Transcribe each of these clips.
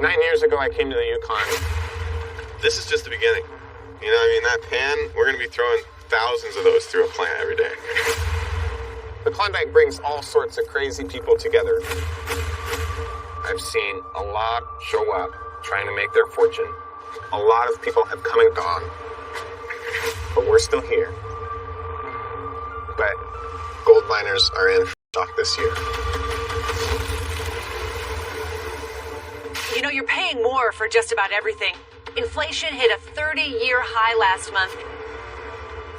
9 years ago, I came to the Yukon. This is just the beginning. You know what I mean? That pan, we're going to be throwing thousands of those through a plant every day. The Klondike brings all sorts of crazy people together. I've seen a lot show up trying to make their fortune. A lot of people have come and gone. But we're still here. But gold miners are in shock this year. You know, you're paying more for just about everything. Inflation hit a 30-year high last month.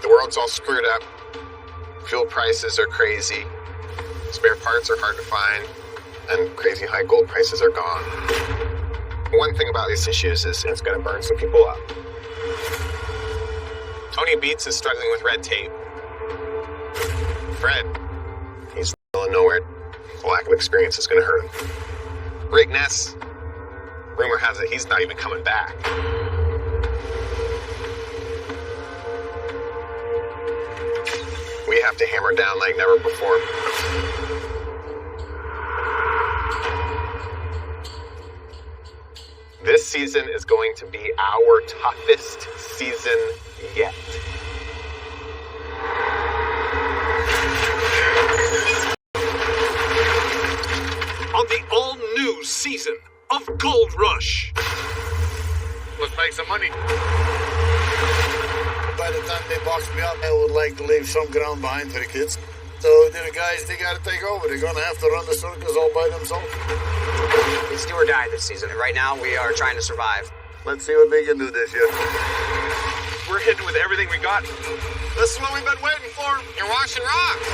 The world's all screwed up. Fuel prices are crazy. Spare parts are hard to find. And crazy high gold prices are gone. One thing about these issues is it's going to burn some people up. Tony Beats is struggling with red tape. Fred, he's still in nowhere. The lack of experience is going to hurt him. Rick Ness, rumor has it he's not even coming back. We have to hammer down like never before. This season is going to be our toughest season yet. On the all-new season of Gold Rush. Let's make some money. By the time they box me up, I would like to leave some ground behind for the kids. So the guys, they got to take over. They're going to have to run the circus all by themselves. It's do or die this season. Right now, we are trying to survive. Let's see what they can do this year. We're hitting with everything we got. This is what we've been waiting for. You're washing rocks.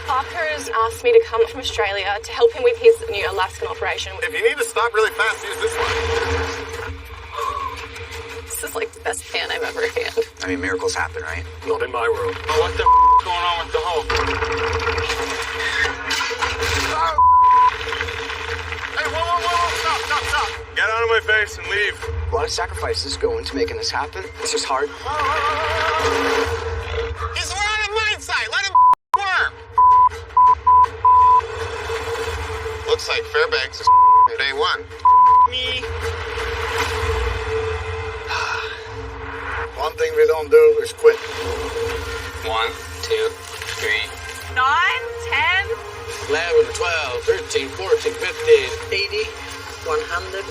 Parker's asked me to come from Australia to help him with his new Alaskan operation. If you need to stop really fast, use this one. This is like the best pan I've ever had. I mean, miracles happen, right? Not in my world. Oh, what the going on with the hole? Hey, whoa, stop. Get out of my face and leave. A lot of sacrifices go into making this happen. It's just hard. He's around a mine site. Let him work. Looks like Fairbanks is from day one. Me. One thing we don't do is quit. 1, 2, 3. 9, 10. 11, 12, 13, 14, 15, 80, 100,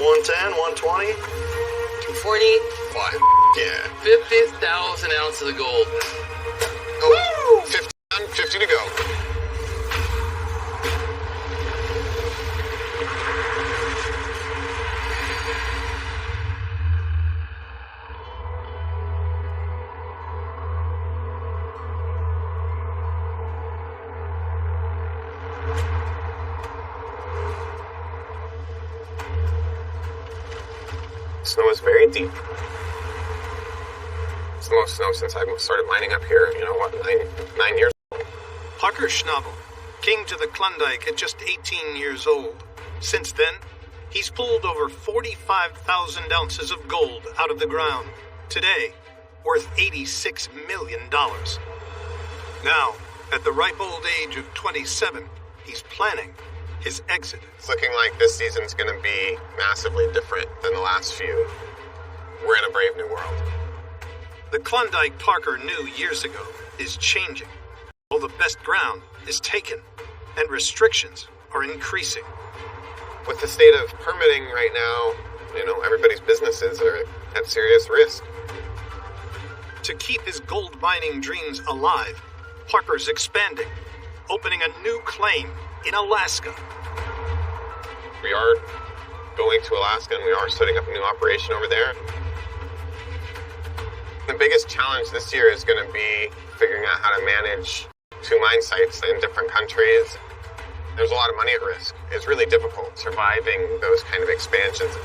110, 120, 240. Why? Yeah. 50,000 ounces of gold. Oh, 50 done, 50 to go. Snow is very deep. It's the most snow since I started mining up here, nine years ago. Parker Schnabel came to the Klondike at just 18 years old. Since then, he's pulled over 45,000 ounces of gold out of the ground. Today, worth $86 million. Now, at the ripe old age of 27, he's planning his exit. It's looking like this season's going to be massively different than the last few. We're in a brave new world. The Klondike Parker knew years ago is changing. All the best ground is taken, and restrictions are increasing. With the state of permitting right now, everybody's businesses are at serious risk. To keep his gold mining dreams alive, Parker's expanding, opening a new claim in Alaska. We are going to Alaska and we are setting up a new operation over there. The biggest challenge this year is going to be figuring out how to manage 2 mine sites in different countries. There's a lot of money at risk. It's really difficult surviving those kind of expansions.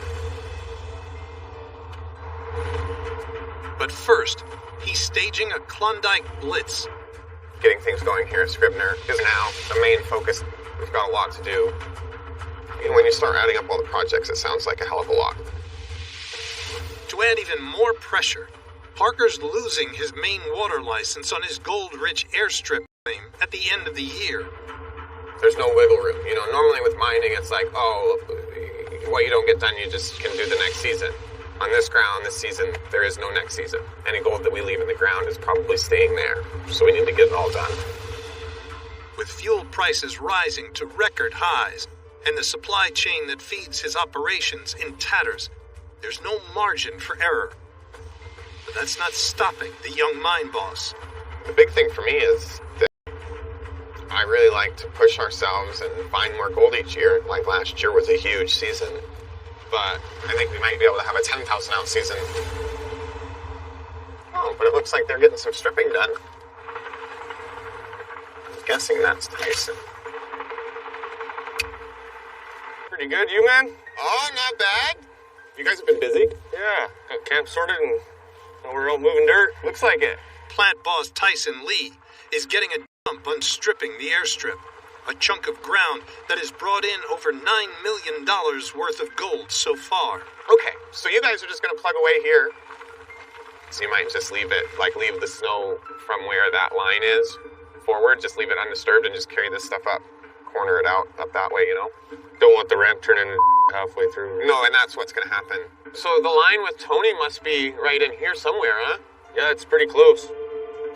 But first, he's staging a Klondike Blitz. Getting things going here at Scribner is now the main focus. We've got a lot to do. And when you start adding up all the projects, it sounds like a hell of a lot. To add even more pressure, Parker's losing his main water license on his gold-rich airstrip claim at the end of the year. There's no wiggle room. You know, normally with mining, it's like, oh, what you don't get done, you just can do the next season. On this ground, this season, there is no next season. Any gold that we leave in the ground is probably staying there. So we need to get it all done. With fuel prices rising to record highs and the supply chain that feeds his operations in tatters, there's no margin for error. But that's not stopping the young mine boss. The big thing for me is that I really like to push ourselves and find more gold each year. Like last year was a huge season. But I think we might be able to have a 10,000 ounce season. Oh, but it looks like they're getting some stripping done. I'm guessing that's Tyson. Pretty good, you man? Oh, not bad. You guys have been busy? Yeah, got camp sorted and we're out moving dirt. Looks like it. Plant boss Tyson Lee is getting a jump on stripping the airstrip, a chunk of ground that has brought in over $9 million worth of gold so far. Okay, so you guys are just going to plug away here. So you might just leave it, like leave the snow from where that line is forward, just leave it undisturbed and just carry this stuff up. Corner it out, up that way, you know? Don't want the ramp turning halfway through. No, and that's what's going to happen. So the line with Tony must be right in here somewhere, huh? Yeah, it's pretty close.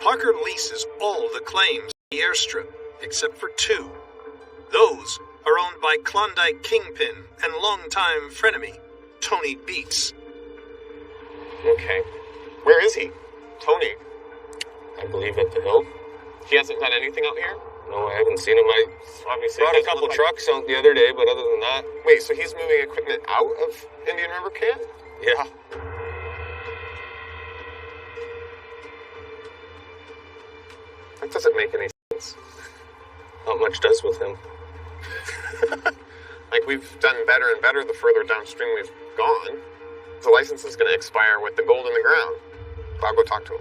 Parker leases all the claims to the airstrip, except for two. Those are owned by Klondike Kingpin and longtime frenemy, Tony Beats. Okay. Where is he? Tony. I believe at the hill. He hasn't done anything out here? No, I haven't seen him. I Obviously, brought a couple trucks out the other day, but other than that... Wait, so he's moving equipment out of Indian River Camp? Yeah. That doesn't make any sense. Not much does with him. Like, we've done better and better the further downstream we've gone. The license is going to expire with the gold in the ground. I'll go talk to him.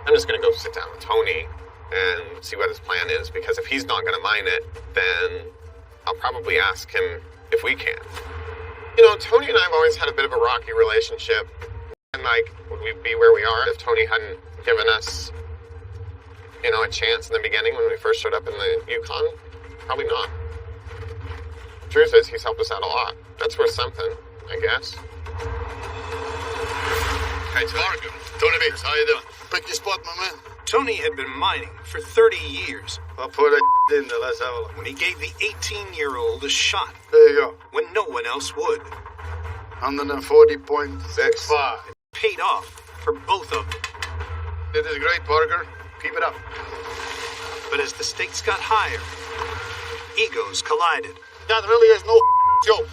I'm just going to go sit down with Tony and see what his plan is, because if he's not going to mine it, then I'll probably ask him if we can. You know, Tony and I have always had a bit of a rocky relationship. And, like, would we be where we are if Tony hadn't given us, you know, a chance in the beginning when we first showed up in the Yukon? Probably not. Truth is, he's helped us out a lot. That's worth something, I guess. Hey, Tony Beats, how you doing? Pick your spot, my man. Tony had been mining for 30 years I'll pour that in there, let's have a look. when he gave the 18-year-old a shot There you go. when no one else would. 140.65. Paid off for both of them. It is great, Parker. Keep it up. But as the stakes got higher, egos collided. That really is no joke.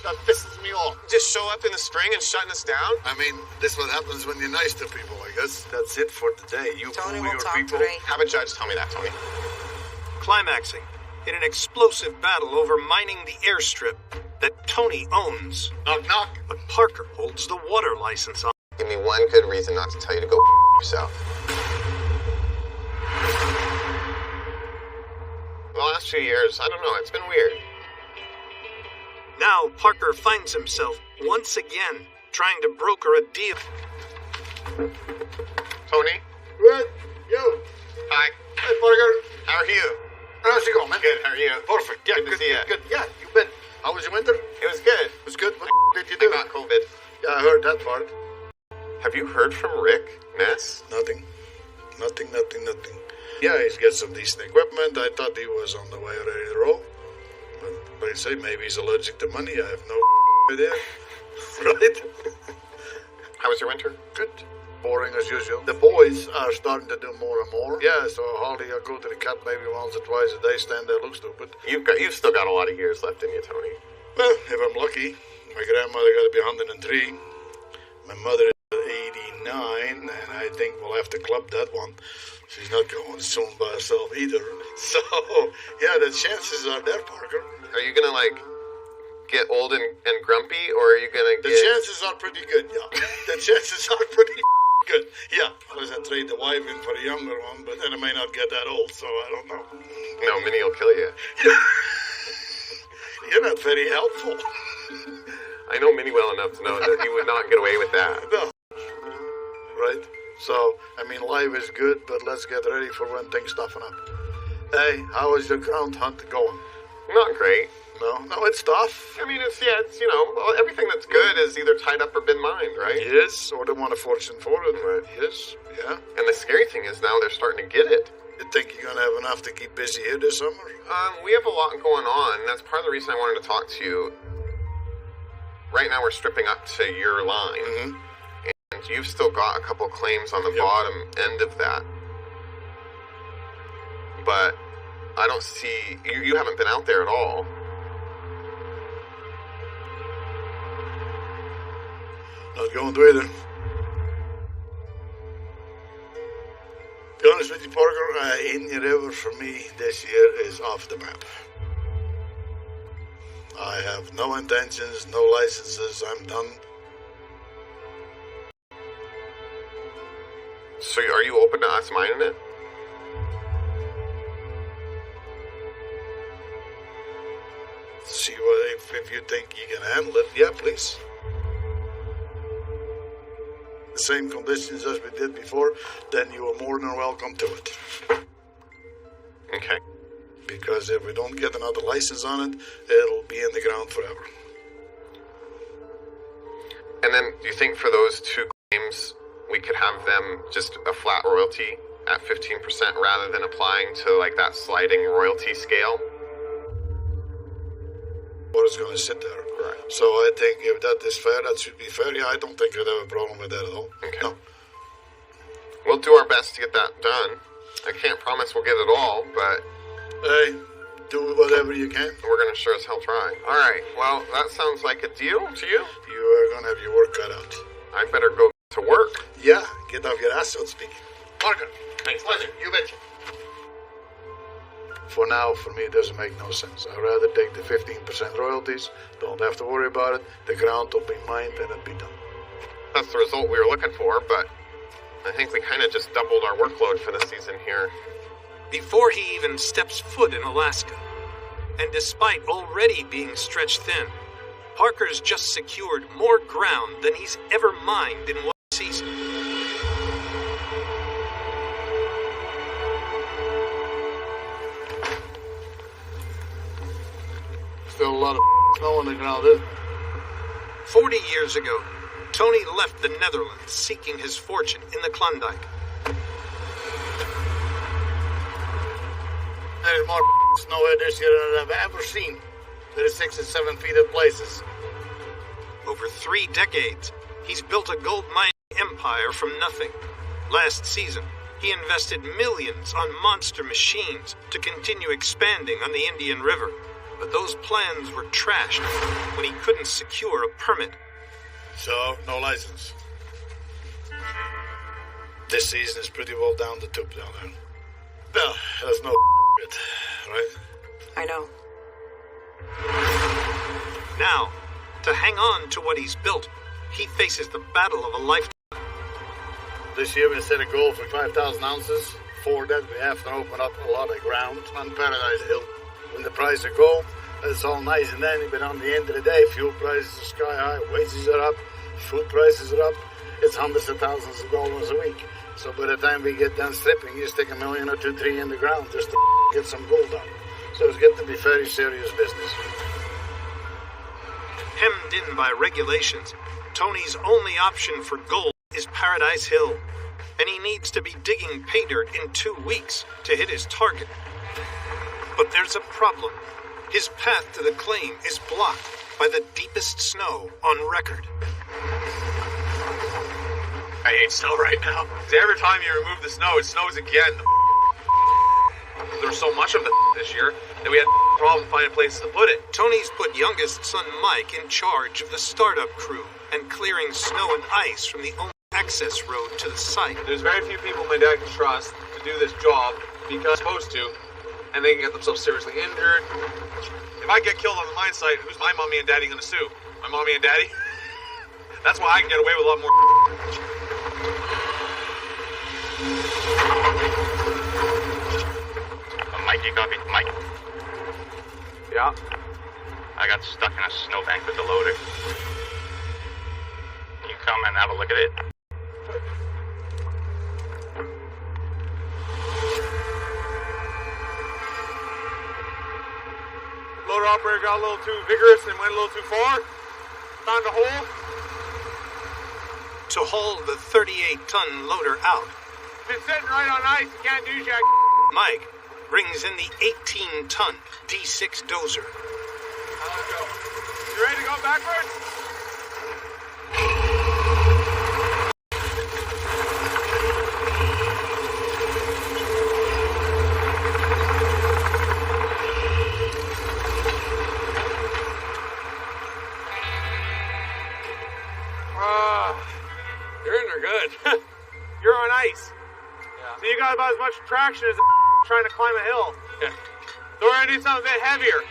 That pisses me off. Just show up in the spring and shutting us down? I mean, this is what happens when you're nice to people, I guess. That's it for today. You Tony fool will your talk people. today. Have a judge tell me that, Tony. Climaxing in an explosive battle over mining the airstrip that Tony owns. Knock, knock. But Parker holds the water license on. Give me one good reason not to tell you to go yourself. The last few years, I don't know, it's been weird. Now Parker finds himself once again trying to broker a deal. Tony? Good. You. Hi. Hey, Parker. How are you? How's it going, man? Good, how are you? Perfect. Yeah, Good to see ya. Good. Yeah, you bet. How was your winter? It was good. It was good. What did you I do? got COVID. Yeah, I heard that part. Have you heard from Rick Ness? Nothing. Nothing. Yeah, he's got some decent equipment. I thought he was on the way ready to roll. But they say maybe he's allergic to money. I have no idea. Right? How was your winter? Good. Boring as usual. The boys are starting to do more and more. Yeah, so Harley, I go to the cat maybe once or twice a day, stand there, look stupid. You've still got a lot of years left in you, Tony. Well, if I'm lucky. My grandmother got to be 103. My mother is 89, and I think we'll have to club that one. She's not going soon by herself either. So, yeah, the chances are there, Parker. Are you gonna, like, get old and grumpy, or are you gonna The get... chances are pretty good, yeah. The chances are pretty good. Yeah, unless I trade the wife in for a younger one, but then I may not get that old, so I don't know. No, Minnie will kill you. You're not very helpful. I know Minnie well enough to know that you would not get away with that. No. Right? So, I mean, life is good, but let's get ready for when things toughen up. Hey, how is your ground hunt going? Not great. No, it's tough. I mean, it's well, everything that's good is either tied up or been mined, right? Yes, or they want a fortune for it, right? Yes, yeah. And the scary thing is now they're starting to get it. You think you're going to have enough to keep busy here this summer? We have a lot going on. That's part of the reason I wanted to talk to you. Right now we're stripping up to your line. Mm-hmm. And you've still got a couple claims on the bottom end of that. But I don't see... You haven't been out there at all. Not going to either. To be honest with you, Parker, Indian River for me this year is off the map. I have no intentions, no licenses, I'm done. So are you open to us mining it? See what if you think you can handle it, yeah, please. The same conditions as we did before, then you are more than welcome to it. Okay. Because if we don't get another license on it, it'll be in the ground forever. And then do you think for those two claims, we could have them just a flat royalty at 15% rather than applying to like that sliding royalty scale? Or it's going to sit there. Right. So I think if that is fair, that should be fair. Yeah, I don't think I'd have a problem with that at all. Okay. No. We'll do our best to get that done. I can't promise we'll get it all, but... Hey, do whatever you can. We're going to sure as hell try. All right, well, that sounds like a deal to you. You are going to have your work cut out. I better go to work. Yeah, get off your ass, so to speak. Parker, thanks. Pleasure. You betcha. For now, for me, it doesn't make no sense. I'd rather take the 15% royalties. Don't have to worry about it. The ground will be mined and it'll be done. That's the result we were looking for, but I think we kind of just doubled our workload for the season here. Before he even steps foot in Alaska, and despite already being stretched thin, Parker's just secured more ground than he's ever mined in one season. Still a lot of snow on the ground, isn't there? 40 years ago, Tony left the Netherlands seeking his fortune in the Klondike. There's more snow here this year than I've ever seen. There's 6 and 7 feet at places. Over 3 decades, he's built a gold mining empire from nothing. Last season, he invested millions on monster machines to continue expanding on the Indian River. But those plans were trashed when he couldn't secure a permit. So, no license. This season is pretty well down the tube down there. Well, that's no it, right? I know. Now, to hang on to what he's built, he faces the battle of a lifetime. This year we set a goal for 5,000 ounces. For that, we have to open up a lot of ground on Paradise Hill. When the price of gold, it's all nice and dandy, but on the end of the day, fuel prices are sky high, wages are up, food prices are up. It's hundreds of thousands of dollars a week. So by the time we get done stripping, you stick $1 million or 2, 3 in the ground just to get some gold out. So it's getting to be very serious business. Hemmed in by regulations, Tony's only option for gold is Paradise Hill, and he needs to be digging pay dirt in 2 weeks to hit his target. But there's a problem. His path to the claim is blocked by the deepest snow on record. I hate snow right now. Every time you remove the snow, it snows again. There's so much of it this year that we had a problem finding places to put it. Tony's put youngest son Mike in charge of the startup crew and clearing snow and ice from the only access road to the site. There's very few people my dad can trust to do this job because they're supposed to, and they can get themselves seriously injured. If I get killed on the mine site, who's my mommy and daddy going to sue? My mommy and daddy? That's why I can get away with a lot more. Mike, you copy? Mike? Yeah? I got stuck in a snowbank with the loader. Can you come and have a look at it? operator got a little too vigorous and went a little too far. Found a hole. To haul the 38-ton loader out, Been sitting right on ice. You can't do jack. Mike brings in the 18-ton D6 dozer. Let's go. You ready to go backwards? You're in there good. You're on ice. So you got about as much traction as trying to climb a hill. Yeah. So we're gonna do something a bit heavier.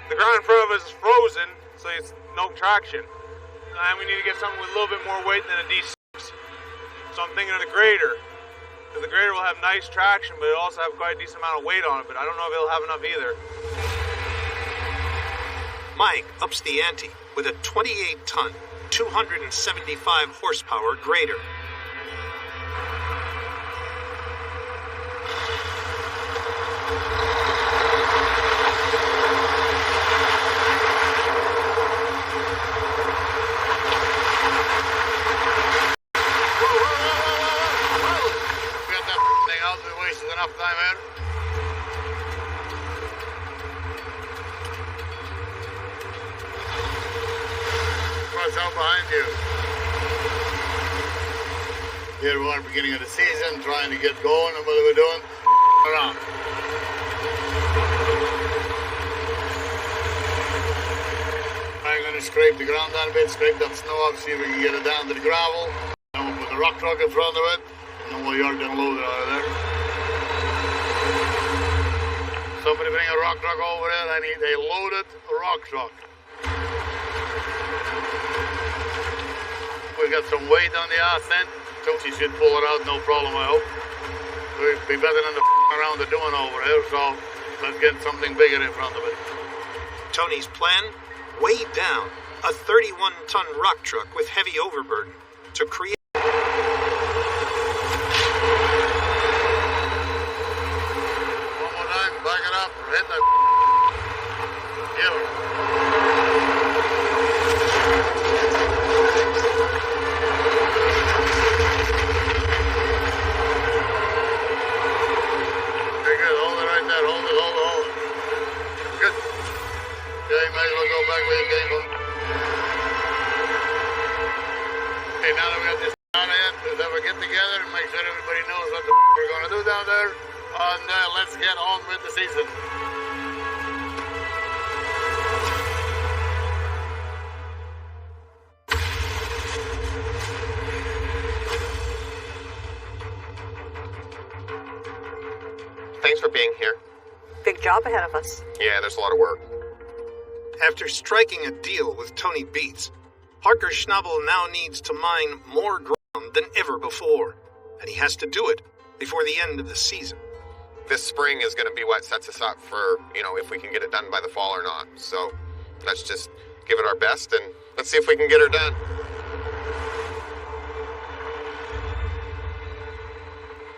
The ground in front of us is frozen, so it's no traction. And we need to get something with a little bit more weight than a D6. So I'm thinking of the grader. Because the grader will have nice traction, but it'll also have quite a decent amount of weight on it, but I don't know if it'll have enough either. Mike ups the ante with a 28-ton, 275 horsepower grader. Get that thing out, we wasted enough time here. What's out behind you? Here we are, beginning of the season, trying to get going, and what are we doing? Around. I'm going to scrape the ground down a bit, scrape that snow off, see if we can get it down to the gravel. Then we'll put the rock truck in front of it, and then we'll yard and load it out of there. Somebody bring a rock truck over there. I need a loaded rock truck. We got some weight on the ass end. Tootsie should pull it out, no problem, I hope. We'd be better than the around they're doing over here, so let's get something bigger in front of it. Tony's plan? Weigh down a 31-ton rock truck with heavy overburden to create. One more time, back it up, hit that. Give it. Very good, hold it right there, hold it. Good. Okay, might as well go back where you came from. Okay, now that we got this out of it, then we get together and make sure everybody knows what the we're going to do down there. And let's get on with the season. Thanks for being here. Big job ahead of us. Yeah, there's a lot of work. After striking a deal with Tony Beets, Parker Schnabel now needs to mine more ground than ever before, and he has to do it before the end of the season. This spring is going to be what sets us up for, if we can get it done by the fall or not. So let's just give it our best and let's see if we can get her done.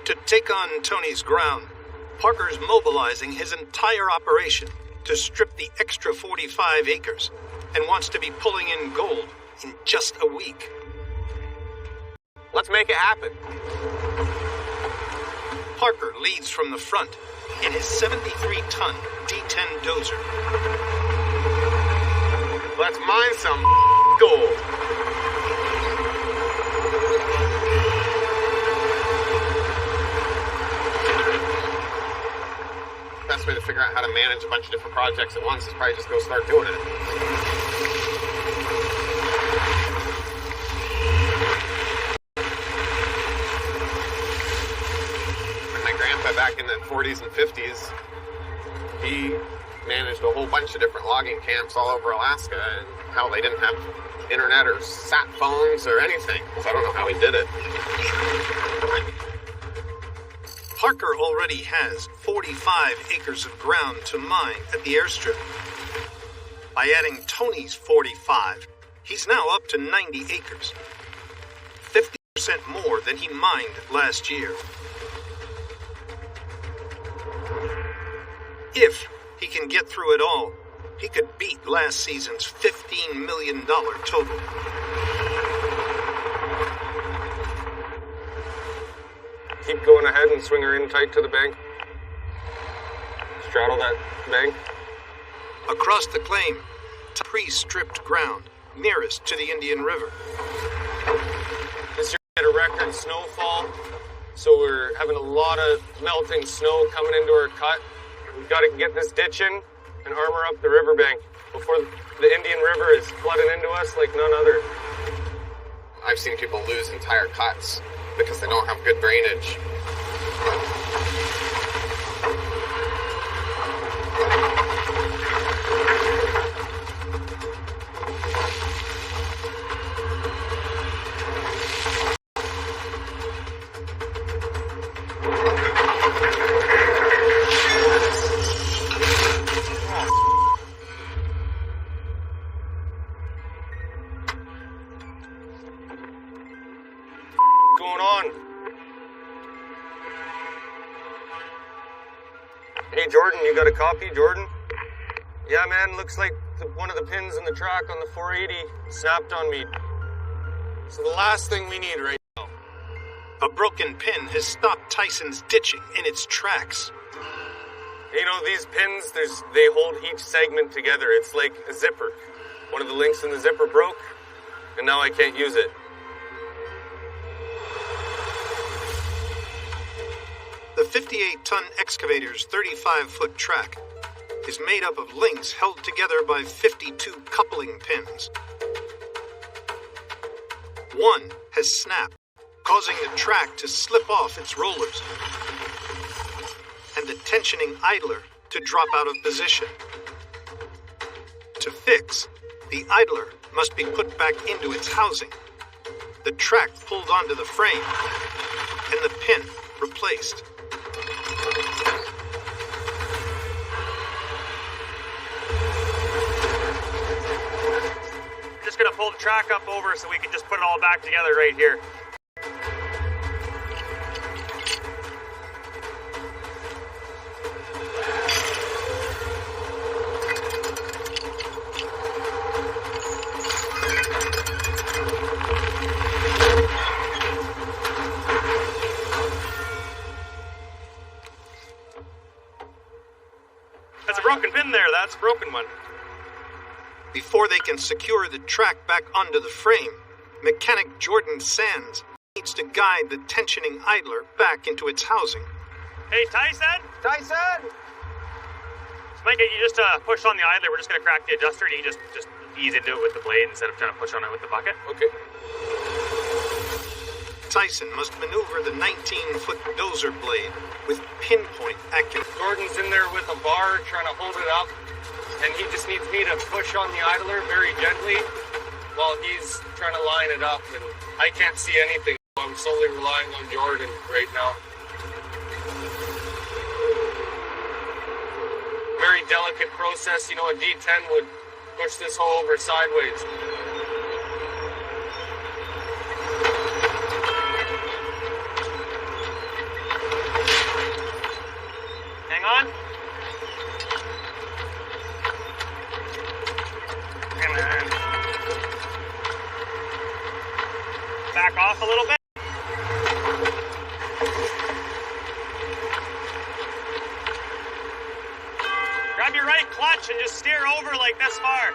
To take on Tony's ground, Parker's mobilizing his entire operation to strip the extra 45 acres and wants to be pulling in gold in just a week. Let's make it happen. Parker leads from the front in his 73-ton D10 dozer. Let's mine some gold. Best way to figure out how to manage a bunch of different projects at once is probably just go start doing it. My grandpa back in the 40s and 50s, he managed a whole bunch of different logging camps all over Alaska, and how they didn't have internet or sat phones or anything, so I don't know how he did it. Parker already has 45 acres of ground to mine at the airstrip. By adding Tony's 45, he's now up to 90 acres. 50% more than he mined last year. If he can get through it all, he could beat last season's $15 million total. Keep going ahead and swing her in tight to the bank. Straddle that bank. Across the claim, to pre-stripped ground, nearest to the Indian River. This year we had a record snowfall, so we're having a lot of melting snow coming into our cut. We've got to get this ditch in and armor up the riverbank before the Indian River is flooding into us like none other. I've seen people lose entire cuts because they don't have good drainage. Going on? Hey Jordan, you got a copy, Jordan? Yeah man, looks like one of the pins in the track on the 480 snapped on me. So the last thing we need right now. A broken pin has stopped Tyson's ditching in its tracks. You know, these pins, they hold each segment together. It's like a zipper. One of the links in the zipper broke, and now I can't use it. The 58-ton excavator's 35-foot track is made up of links held together by 52 coupling pins. One has snapped, causing the track to slip off its rollers, and the tensioning idler to drop out of position. To fix, the idler must be put back into its housing, the track pulled onto the frame, and the pin replaced. Just gonna pull the track up over so we can just put it all back together right here. That's a broken pin there, that's a broken one. Before they can secure the track back onto the frame, mechanic Jordan Sands needs to guide the tensioning idler back into its housing. Hey, Tyson? Tyson! Mike, you just push on the idler. We're just going to crack the adjuster, and you just ease into it with the blade instead of trying to push on it with the bucket. Okay. Tyson must maneuver the 19-foot dozer blade with pinpoint accuracy. Jordan's in there with a bar trying to hold it up, and he just needs me to push on the idler very gently while he's trying to line it up, and I can't see anything. I'm solely relying on Jordan right now. Very delicate process. You know, a D10 would push this hoe over sideways. Hang on. And then back off a little bit. Grab your right clutch and just steer over like this far.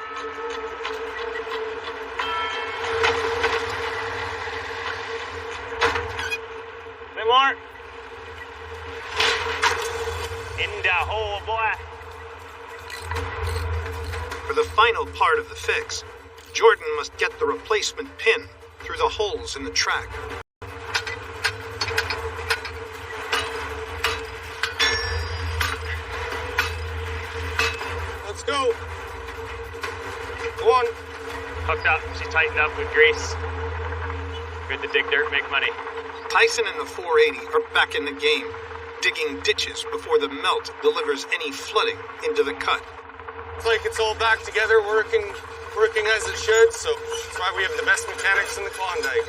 A bit more. In the hole, boy. For the final part of the fix, Jordan must get the replacement pin through the holes in the track. Let's go. Go on. Hooked up. She's tightened up with grease. Good to dig dirt, make money. Tyson and the 480 are back in the game, digging ditches before the melt delivers any flooding into the cut. It's like it's all back together, working as it should, so that's why we have the best mechanics in the Klondike.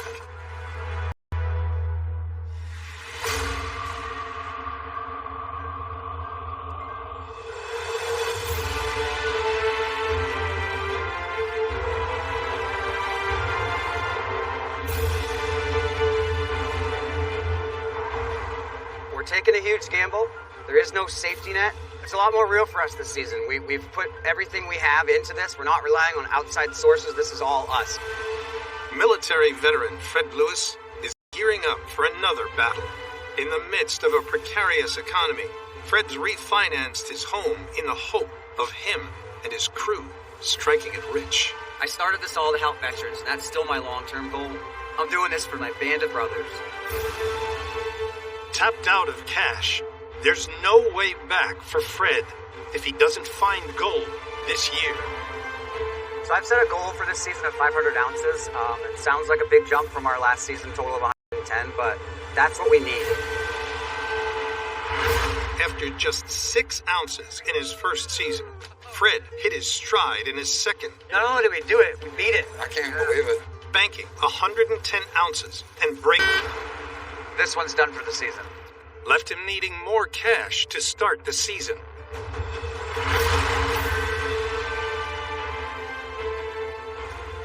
We're taking a huge gamble. There is no safety net. It's a lot more real for us this season. We've put everything we have into this. We're not relying on outside sources. This is all us. Military veteran Fred Lewis is gearing up for another battle. In the midst of a precarious economy, Fred's refinanced his home in the hope of him and his crew striking it rich. I started this all to help veterans, and that's still my long-term goal. I'm doing this for my band of brothers. Tapped out of cash, there's no way back for Fred if he doesn't find gold this year. So I've set a goal for this season of 500 ounces. It sounds like a big jump from our last season total of 110, but that's what we need. After just 6 ounces in his first season, Fred hit his stride in his second. Not only did we do it, we beat it. I can't believe it. Banking 110 ounces and breaking. This one's done for the season. Left him needing more cash to start the season.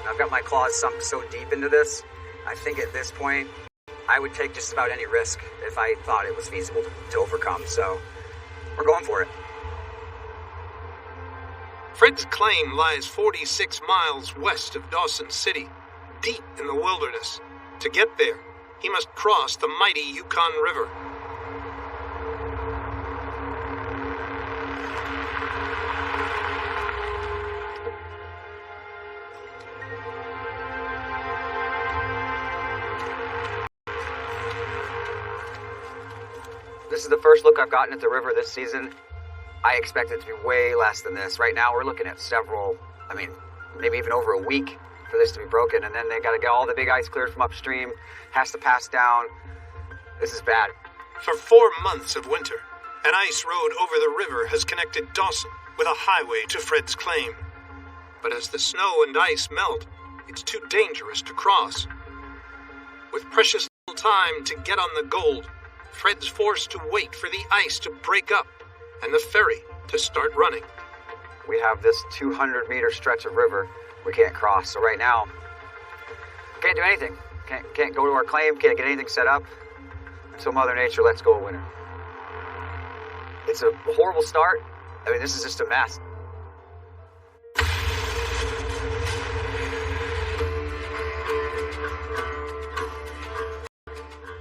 I've got my claws sunk so deep into this, I think at this point, I would take just about any risk if I thought it was feasible to overcome, so we're going for it. Fred's claim lies 46 miles west of Dawson City, deep in the wilderness. To get there, he must cross the mighty Yukon River. This is the first look I've gotten at the river this season. I expect it to be way less than this. Right now, we're looking at maybe even over a week for this to be broken, and then they got to get all the big ice cleared from upstream, has to pass down. This is bad. For 4 months of winter, an ice road over the river has connected Dawson with a highway to Fred's claim. But as the snow and ice melt, it's too dangerous to cross. With precious little time to get on the gold, Fred's forced to wait for the ice to break up and the ferry to start running. We have this 200-meter stretch of river we can't cross, so right now, can't do anything. Can't go to our claim, can't get anything set up until Mother Nature lets go of winter. It's a horrible start. This is just a mess.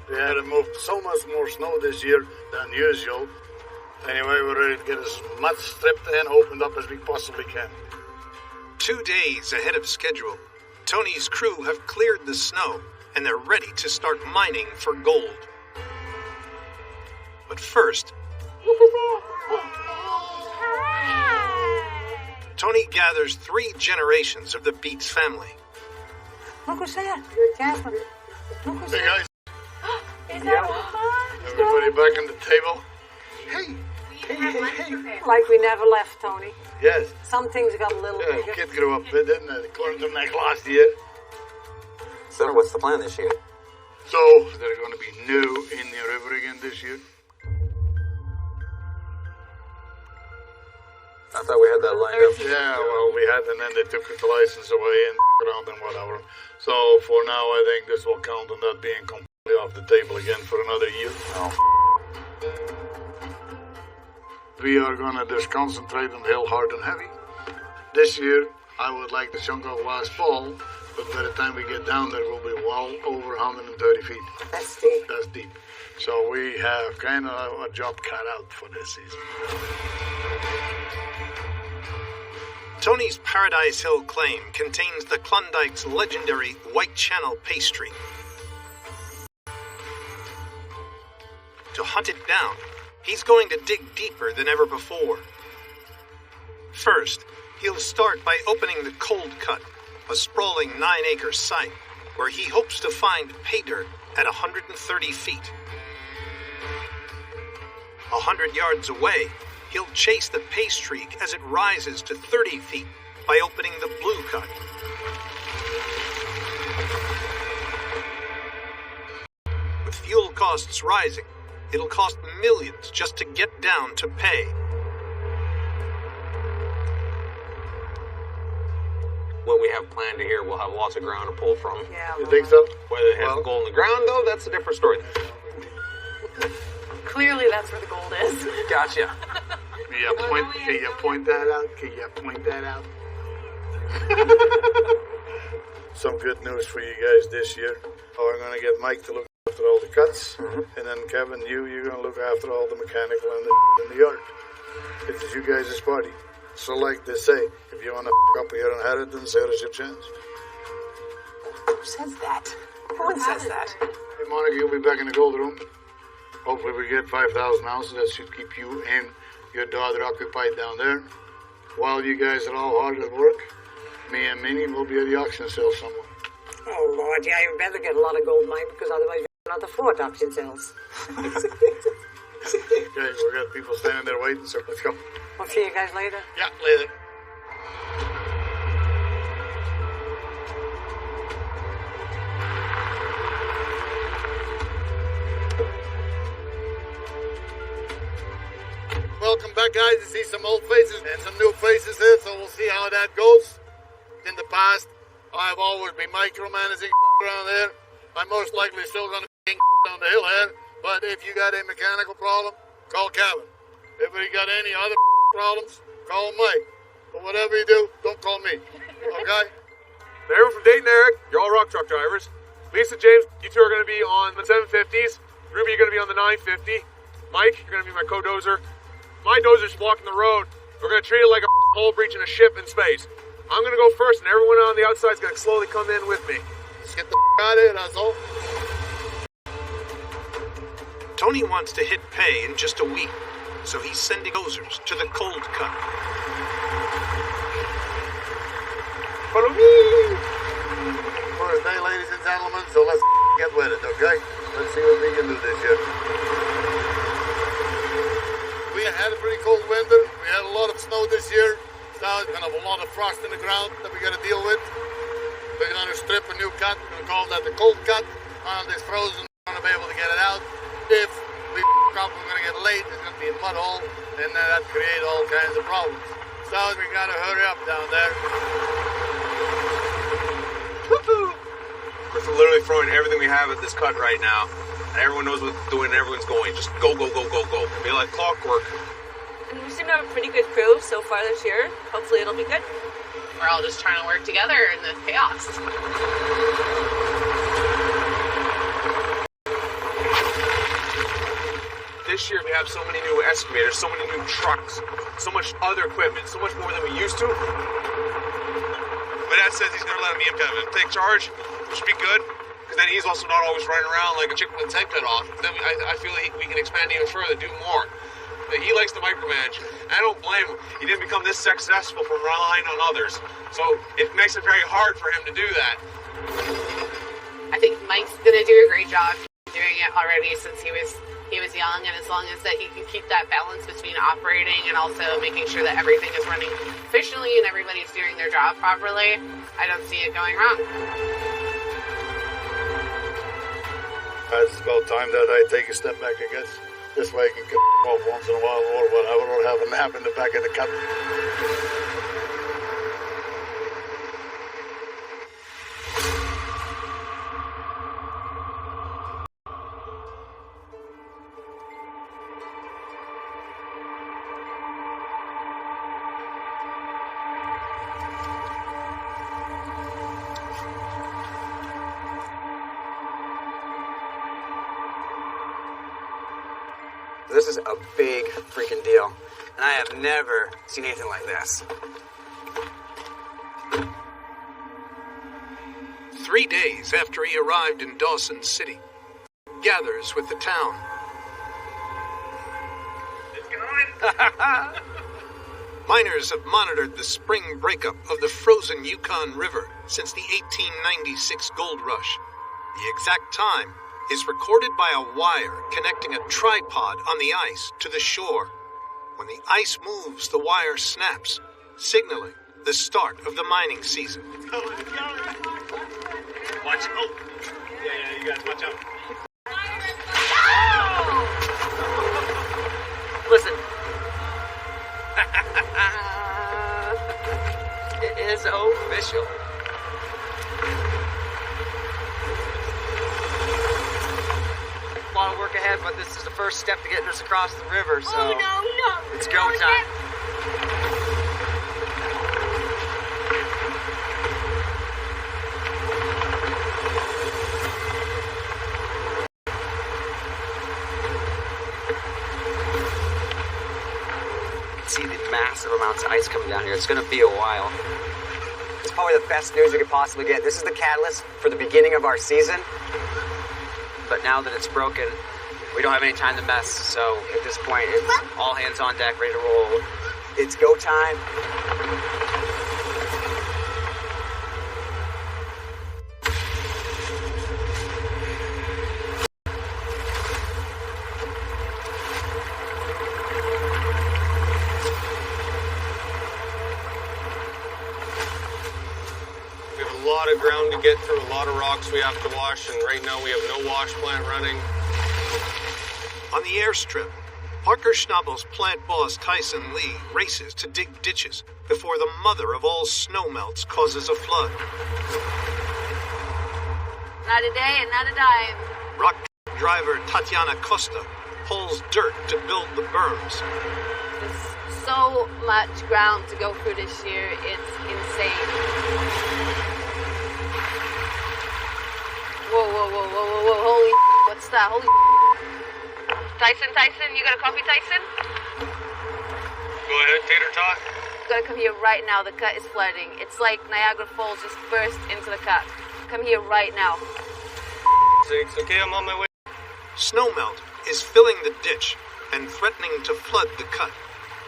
We had to move so much more snow this year than usual. Anyway, we're ready to get as much stripped and opened up as we possibly can. 2 days ahead of schedule, Tony's crew have cleared the snow and they're ready to start mining for gold. But first, Tony gathers 3 generations of the Beats family. Look who's that. You're Catherine. Look who's Hey guys, Is that Papa? everybody back on the table? Hey. Like we never left, Tony. Yes. Some things got a little Yeah, bigger. kid grew up with it, and they cleaned them like last year. So what's the plan this year? So, they're going to be new in the river again this year. I thought we had that lined up. Yeah, well, we had, and then they took the license away and around and whatever. So, for now, I think this will count on that being completely off the table again for another year. Oh. We are going to just concentrate on Hill Hard and Heavy. This year, I would like the chunk of last fall, but by the time we get down there, we'll be well over 130 feet. That's deep. That's deep. So we have kind of a job cut out for this season. Tony's Paradise Hill claim contains the Klondike's legendary White Channel pastry. To hunt it down, he's going to dig deeper than ever before. First, he'll start by opening the Cold Cut, a sprawling 9-acre site where he hopes to find pay dirt at 130 feet. 100 yards away, he'll chase the pay streak as it rises to 30 feet by opening the Blue Cut. With fuel costs rising, it'll cost millions just to get down to pay. What we have planned here, we'll have lots of ground to pull from. Yeah. You think so? Whether it has gold in the ground, though, that's a different story. Clearly that's where the gold is. Gotcha. Can you point that out? Can you point that out? Some good news for you guys this year. We're going to get Mike to look after all the cuts. And then Kevin, you're going to look after all the mechanical and the in the yard. It's you guys' party. So like they say, if you want to up your inheritance, here's your chance. Who says that? No one says that. Hey, Monica, you'll be back in the gold room. Hopefully we get 5,000 ounces. That should keep you and your daughter occupied down there. While you guys are all hard at work, me and Minnie will be at the auction sale somewhere. Oh, Lord, yeah, you better get a lot of gold, Mike, because otherwise you're not afford auction sales. Okay, we got people standing there waiting, so let's go. I'll see you guys later. Yeah, later. Welcome back, guys. You see some old faces and some new faces here, so we'll see how that goes. In the past, I've always been micromanaging around there. I'm most likely still going to be on the hill here, but if you got a mechanical problem, call Kevin. If you got any other problems, call Mike. But whatever you do, don't call me. Okay? Everyone from Dayton, Eric, you're all rock truck drivers. Lisa, James, you two are going to be on the 750s. Ruby, you're going to be on the 950. Mike, you're going to be my co-dozer. My dozer's blocking the road. We're going to treat it like a hole breaching a ship in space. I'm going to go first, and everyone on the outside is going to slowly come in with me. Let's get the out of here, that's all. Tony wants to hit pay in just a week, so he's sending dozers to the cold cut. Follow me! First day, ladies and gentlemen, so let's get with it, okay? Let's see what we can do this year. We had a pretty cold winter. We had a lot of snow this year. Now kind of a lot of frost in the ground that we got to deal with. We're going to strip a new cut. We're going to call that the cold cut. While it's frozen, we're going to be able to get it out. If we up, we're going to get late. It's going to be a mud hole, and that create all kinds of problems. So we got to hurry up down there. Woohoo! We're literally throwing everything we have at this cut right now. And everyone knows what they're doing and everyone's going. Just go, go, go, go, go. Be like clockwork. And we seem to have a pretty good crew so far this year. Hopefully it'll be good. We're all just trying to work together in this chaos. This year we have so many new excavators, so many new trucks, so much other equipment, so much more than we used to. My dad says he's going to let me take charge, which would be good, because then he's also not always running around like a chicken with its head cut off. Then I feel like we can expand even further, do more. He likes to micromanage, and I don't blame him. He didn't become this successful from relying on others, so it makes it very hard for him to do that. I think Mike's going to do a great job doing it already since he was young, and as long as that he can keep that balance between operating and also making sure that everything is running efficiently and everybody's doing their job properly, I don't see it going wrong. It's about time that I take a step back, I guess. This way I can get off once in a while or whatever, or have a nap in the back of the cut. This is a big freaking deal, and I have never seen anything like this. 3 days after he arrived in Dawson City, gathers with the town. Miners have monitored the spring breakup of the frozen Yukon River since the 1896 gold rush. The exact time is recorded by a wire connecting a tripod on the ice to the shore. When the ice moves, the wire snaps, signaling the start of the mining season. Watch out. Yeah, you guys watch out. Listen. It is official. A lot of work ahead, but this is the first step to getting us across the river, so... Oh, no. It's go time. See the massive amounts of ice coming down here. It's going to be a while. It's probably the best news we could possibly get. This is the catalyst for the beginning of our season. But now that it's broken, we don't have any time to mess. So at this point, it's all hands on deck, ready to roll. It's go time. Ground to get through, a lot of rocks we have to wash, and right now we have no wash plant running. On the airstrip, Parker Schnabel's plant boss Tyson Lee races to dig ditches before the mother of all snowmelts causes a flood. Not a day and not a dime. Rock driver Tatiana Costa hauls dirt to build the berms. There's so much ground to go through this year, it's insane. Whoa, holy what's that? Holy Tyson, you got a coffee, Tyson? Go ahead, Tater Tot. You gotta come here right now, the cut is flooding. It's like Niagara Falls just burst into the cut. Come here right now. Sakes, okay, I'm on my way. Snowmelt is filling the ditch and threatening to flood the cut.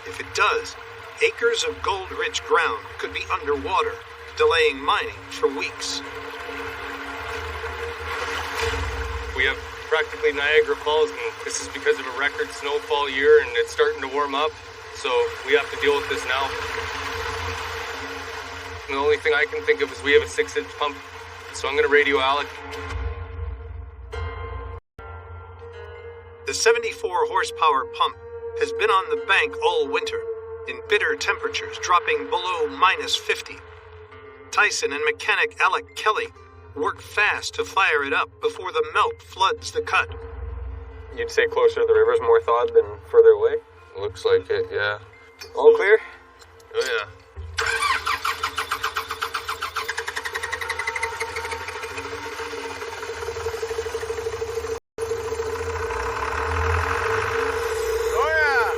If it does, acres of gold-rich ground could be underwater, delaying mining for weeks. We have practically Niagara Falls, and this is because of a record snowfall year, and it's starting to warm up, so we have to deal with this now. And the only thing I can think of is we have a 6-inch pump, so I'm going to radio Alec. The 74-horsepower pump has been on the bank all winter, in bitter temperatures dropping below -50. Tyson and mechanic Alec Kelly work fast to fire it up before the melt floods the cut. You'd say closer to the river's more thawed than further away? Looks like it, yeah. All clear? Oh, yeah. Oh, yeah!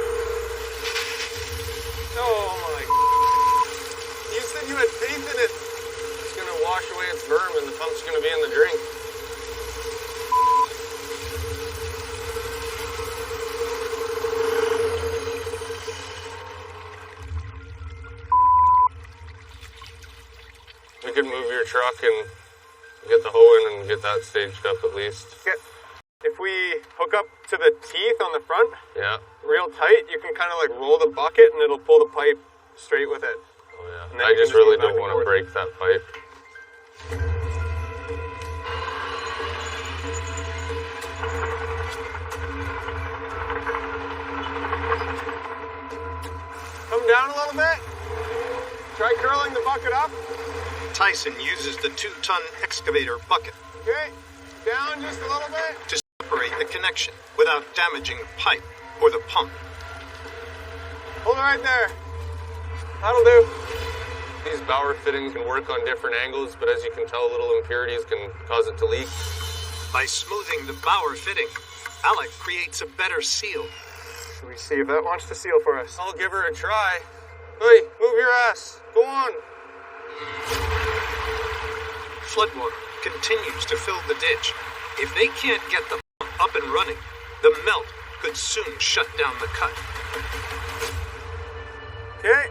Oh, my... You said you had faith in it. It's gonna wash away its berm and the pump's gonna be in the drink. We could move your truck and get the hoe in and get that staged up at least. If we hook up to the teeth on the front, yeah, real tight, you can kind of like roll the bucket and it'll pull the pipe straight with it. Oh yeah. I just really don't want to break that pipe. Come down a little bit. Try curling the bucket up. Tyson uses the 2-ton excavator bucket. Okay, down just a little bit. To separate the connection without damaging the pipe or the pump. Hold it right there. That'll do. These bower fittings can work on different angles, but as you can tell, little impurities can cause it to leak. By smoothing the bower fitting, Alec creates a better seal. Should we see if that wants to seal for us? I'll give her a try. Hey, move your ass. Go on. Floodwater continues to fill the ditch. If they can't get the pump up and running, the melt could soon shut down the cut. Okay.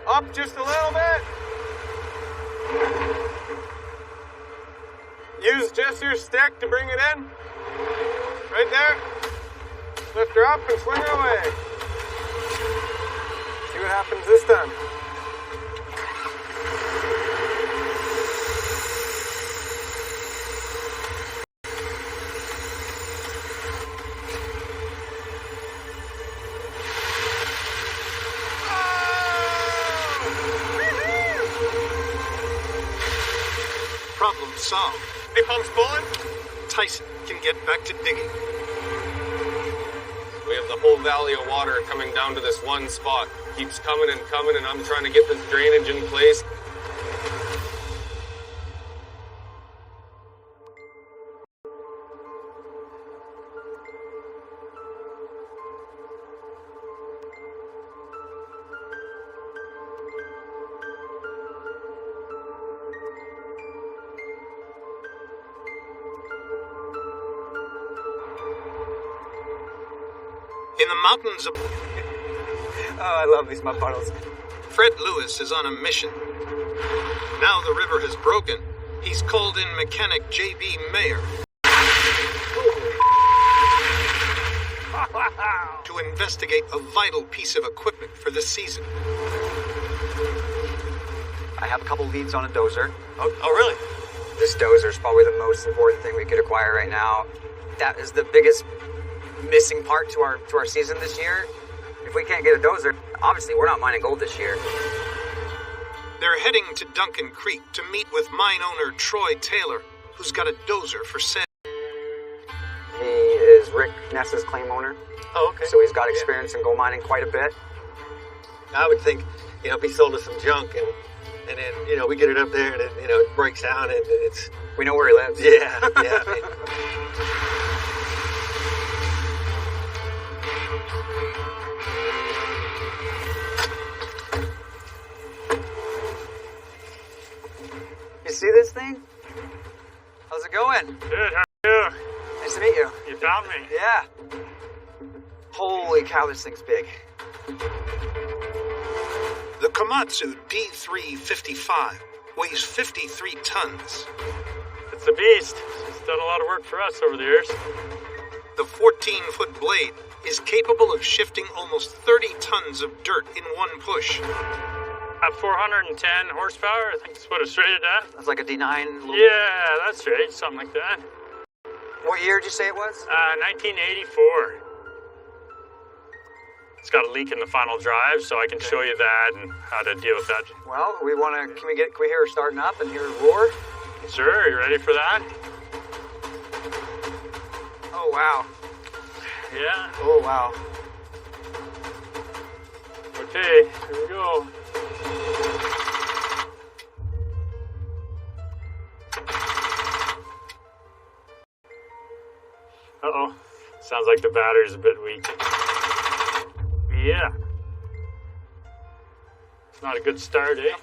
Up just a little bit. Use just your stick to bring it in. Right there. Lift her up and swing her away. See what happens this time. Problem solved. The pump's pulling? Tyson can get back to digging. We have the whole valley of water coming down to this one spot. Keeps coming, and I'm trying to get this drainage in place. In the mountains of... Oh, I love these mud puddles. Fred Lewis is on a mission. Now the river has broken. He's called in mechanic J.B. Mayer to investigate a vital piece of equipment for this season. I have a couple leads on a dozer. Oh, really? This dozer is probably the most important thing we could acquire right now. That is the biggest missing part to our season this year. If we can't get a dozer, obviously we're not mining gold this year. They're heading to Duncan Creek to meet with mine owner Troy Taylor, who's got a dozer for sale. He is Rick Ness's claim owner. Oh, okay. So he's got experience in gold mining quite a bit. I would think, if he sold us some junk and then, we get it up there and it breaks down and it's... We know where he lives. Yeah. You see this thing? How's it going? Good, how are you? Nice to meet you. You found me? Yeah. Holy cow, this thing's big. The Komatsu D355 weighs 53 tons. It's a beast. It's done a lot of work for us over the years. The 14-foot blade is capable of shifting almost 30 tons of dirt in one push. At 410 horsepower, I think that's what it's rated at. That's like a D9. Yeah, that's right, something like that. What year did you say it was? 1984. It's got a leak in the final drive, so I can show you that and how to deal with that. Well, can we hear her starting up and hear her roar? Sure, you ready for that? Oh, wow. Yeah? Oh, wow. Okay, here we go. Uh-oh. Sounds like the battery's a bit weak. Yeah. It's not a good start, eh?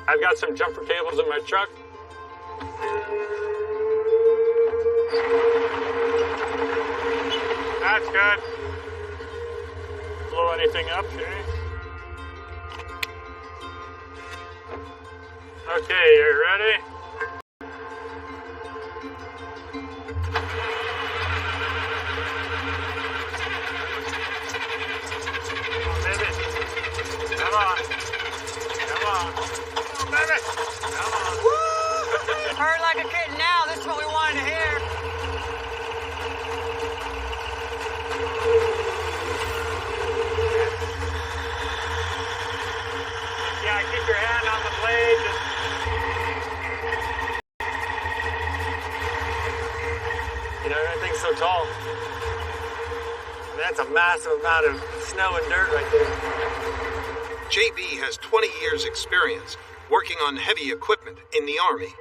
I've got some jumper cables in my truck. That's good. Blow anything up, eh? Okay, you ready? Come on. Come on. Come on, baby. Come on. Woo! Purr like a kitten now. This is what we wanted to hear. Yeah, keep your hand on the blade. Everything's so tall. That's a massive amount of snow and dirt right there. JB has 20 years' experience working on heavy equipment in the Army.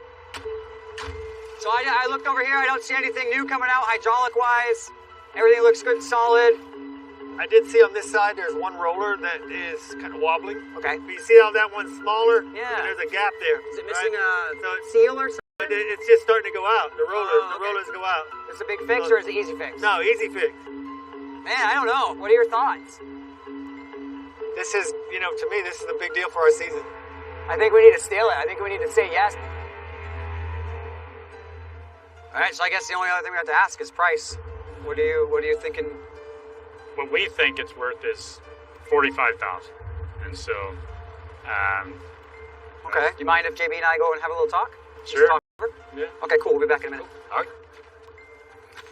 So I looked over here. I don't see anything new coming out hydraulic-wise. Everything looks good and solid. I did see on this side there's one roller that is kind of wobbling. Okay. But you see how that one's smaller? Yeah. There's a gap there. Is it missing right? a seal or something? It's just starting to go out. The rollers go out. Is it a big fix or is it easy fix? No, easy fix. Man, I don't know. What are your thoughts? This is, to me, this is a big deal for our season. I think we need to steal it. I think we need to say yes. All right, so I guess the only other thing we have to ask is price. What are you thinking? What we think it's worth is $45,000, and so. Okay. Do you mind if JB and I go and have a little talk? Sure. Just talk over? Yeah. Okay, cool. We'll be back in a minute. All right.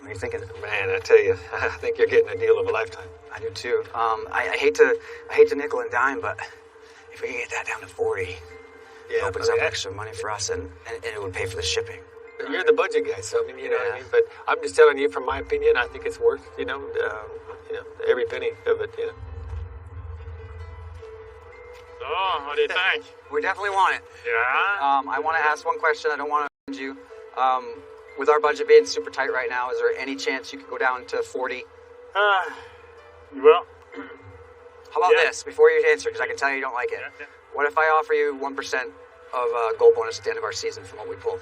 What are you thinking? Man, I tell you, I think you're getting a deal of a lifetime. I do too. I hate to nickel and dime, but if we can get that down to 40, it opens up extra money for us, and it would pay for the shipping. You're the budget guy, so I mean, you know what I mean. But I'm just telling you, from my opinion, I think it's worth every penny of it. So, what do you think? We definitely want it. Yeah. I want to ask one question. I don't want to offend you. With our budget being super tight right now, is there any chance you could go down to 40? Well. How about this, before you answer, because I can tell you don't like it. Yeah. What if I offer you 1% of gold bonus at the end of our season from what we pull?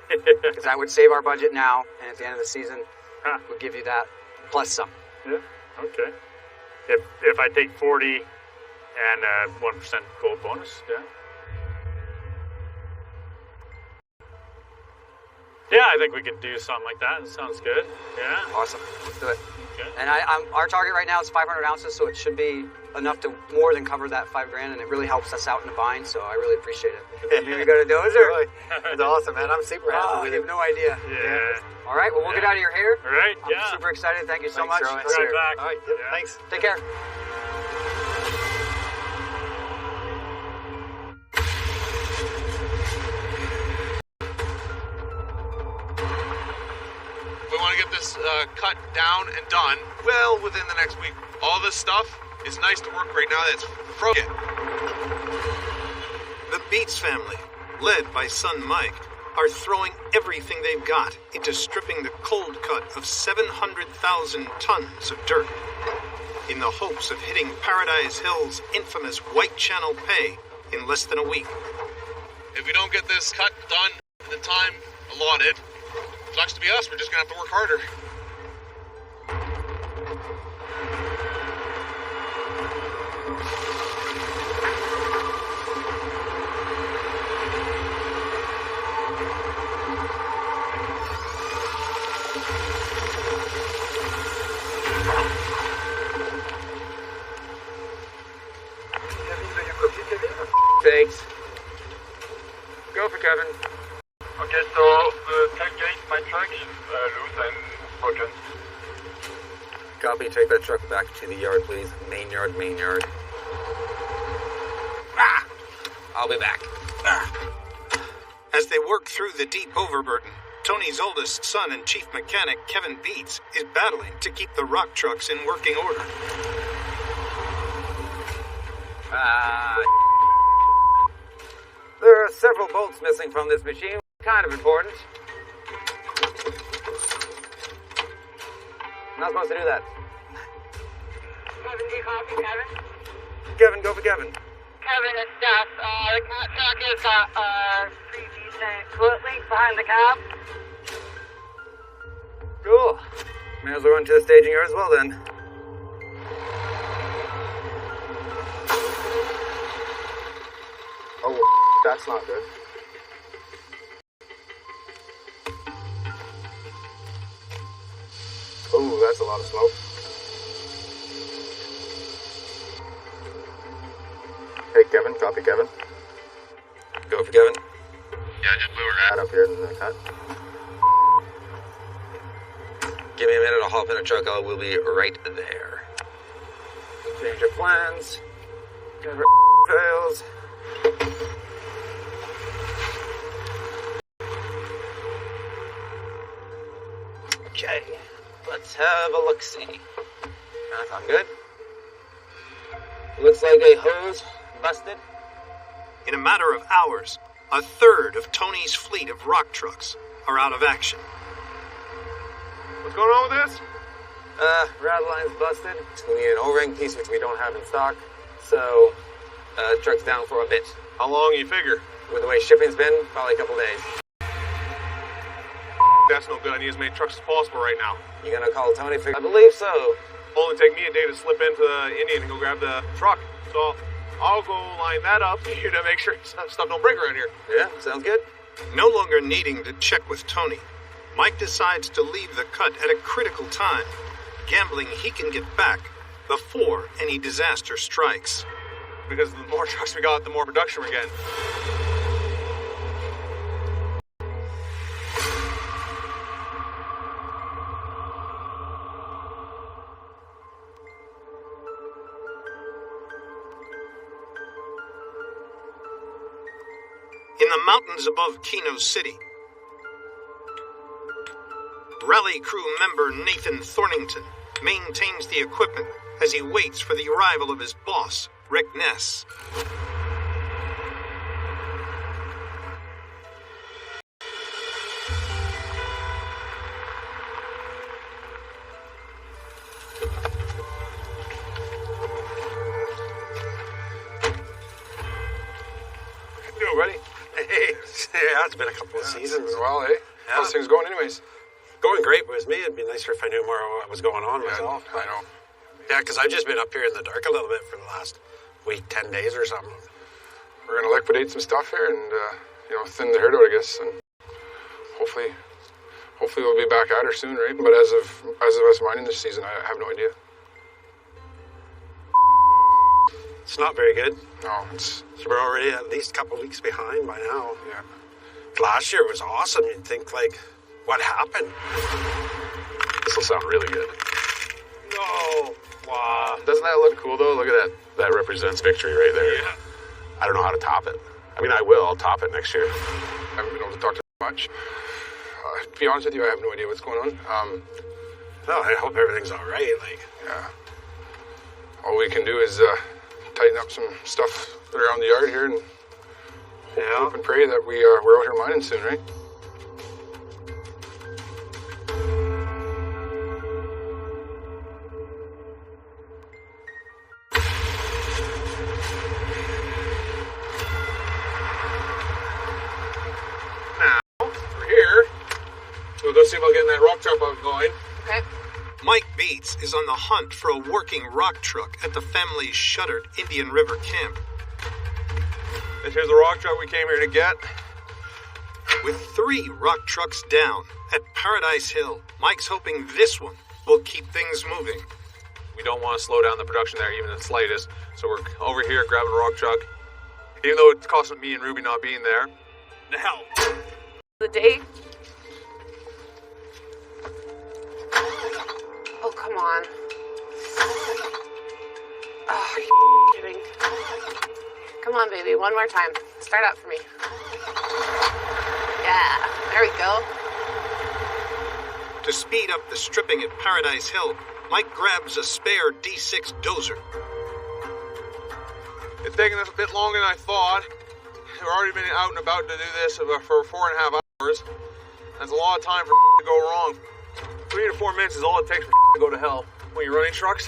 Because that would save our budget now, and at the end of the season, we'll give you that, plus some. Yeah, okay. If I take 40 and 1% gold bonus, yeah. Yeah, I think we could do something like that. That sounds good. Yeah. Awesome. Let's do it. Okay. And our target right now is 500 ounces, so it should be enough to more than cover that $5,000, and it really helps us out in the bind. So I really appreciate it. You got a dozer? That's awesome, man. I'm super happy with you you. have no idea. Yeah. All right. Well, we'll get out of your hair. All right. I'm super excited. Thank you so Thanks, much. Roy. Right back. All right. Yep, thanks. Take care. We want to get this cut down and done well within the next week. All this stuff is nice to work right now. That's frozen. The Beats family, led by son Mike, are throwing everything they've got into stripping the cold cut of 700,000 tons of dirt in the hopes of hitting Paradise Hill's infamous White Channel pay in less than a week. If we don't get this cut done in the time allotted, sucks to be us. We're just going to have to work harder. Thanks. Go for Kevin. Okay, so the tailgate, my truck, loose and broken. Copy. Take that truck back to the yard, please. Main yard. I'll be back. As they work through the deep overburden, Tony's oldest son and chief mechanic, Kevin Beats, is battling to keep the rock trucks in working order. There are several bolts missing from this machine. Kind of important. Not supposed to do that. Kevin, do you copy, Kevin? Kevin, go for Kevin. Kevin, it's Jeff. The truck is 3 decent foot length behind the cab. Cool. May as well run to the staging yard as well then. Oh, that's not good. Oh, that's a lot of smoke. Hey, Kevin. Copy, Kevin. Go for Kevin. Yeah, I just blew her Right up here in the cut. Give me a minute. I'll hop in a truck. I will be right there. Change your plans. Cover trails. Okay. Let's have a look-see. I'm good. Looks like a hose busted. In a matter of hours, a third of Tony's fleet of rock trucks are out of action. What's going on with this? Rad line's busted. We need an O-ring piece, which we don't have in stock. So, truck's down for a bit. How long you figure? With the way shipping's been, probably a couple days. That's no good. I need as many trucks as possible right now. You gonna call Tony? I believe so. Only take me a day to slip into the Indian and go grab the truck. So I'll go line that up for you to make sure stuff don't break around here. Yeah, sounds good. No longer needing to check with Tony, Mike decides to leave the cut at a critical time, gambling he can get back before any disaster strikes. Because the more trucks we got, the more production we're getting. the mountains above Keno City, rally crew member Nathan Thornington maintains the equipment as he waits for the arrival of his boss, Rick Ness. Buddy. Hey, yeah, it's been a couple of seasons. It's been a while, eh? Yeah. How's things going anyways? Going great, but with me, it'd be nicer if I knew more of what was going on myself. I know. Yeah, because I've just been up here in the dark a little bit for the last week, 10 days or something. We're going to liquidate some stuff here and, thin the herd out, I guess. And hopefully we'll be back at her soon, right? But as of us mining this season, I have no idea. It's not very good. No, it's... So we're already at least a couple of weeks behind by now. Yeah. Last year was awesome. You'd think, like, what happened? This will sound really good. No. Wow. Doesn't that look cool, though? Look at that. That represents victory right there. Yeah. I don't know how to top it. I mean, I will. I'll top it next year. I haven't been able to talk to much. To be honest with you, I have no idea what's going on. Well, I hope everything's all right. Yeah. All we can do is tighten up some stuff around the yard here and hope and pray that we're out here mining soon, right? Now, we're here. We'll go see about getting that rock truck up going. Okay. Mike Bates is on the hunt for a working rock truck at the family's shuttered Indian River camp. And here's the rock truck we came here to get. With 3 rock trucks down at Paradise Hill, Mike's hoping this one will keep things moving. We don't want to slow down the production there even the slightest, so we're over here grabbing a rock truck. Even though it's costing me and Ruby not being there. Now. The day. Oh, come on. Oh, are you kidding? Come on, baby, one more time. Start up for me. Yeah, there we go. To speed up the stripping at Paradise Hill, Mike grabs a spare D6 dozer. It's taking us a bit longer than I thought. We've already been out and about to do this for 4.5 hours. That's a lot of time for to go wrong. 3 to 4 minutes is all it takes for to go to hell. When you're running trucks.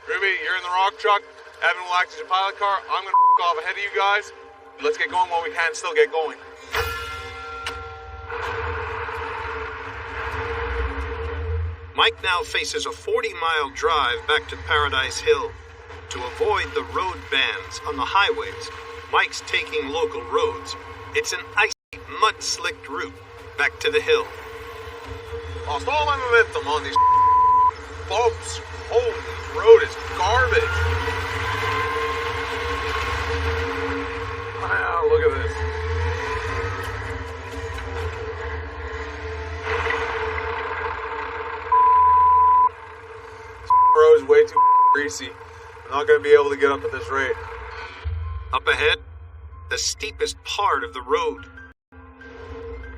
Ruby, you're in the rock truck. Evan will act as your pilot car. I'm going to off ahead of you guys. Let's get going while we can still get going. Mike now faces a 40-mile drive back to Paradise Hill. To avoid the road bans on the highways, Mike's taking local roads. It's an icy, mud-slicked route back to the hill. Lost all my momentum on these bumps. Holy, this road is garbage. Wow, look at this. This road is way too greasy. I'm not going to be able to get up at this rate. Up ahead, the steepest part of the road.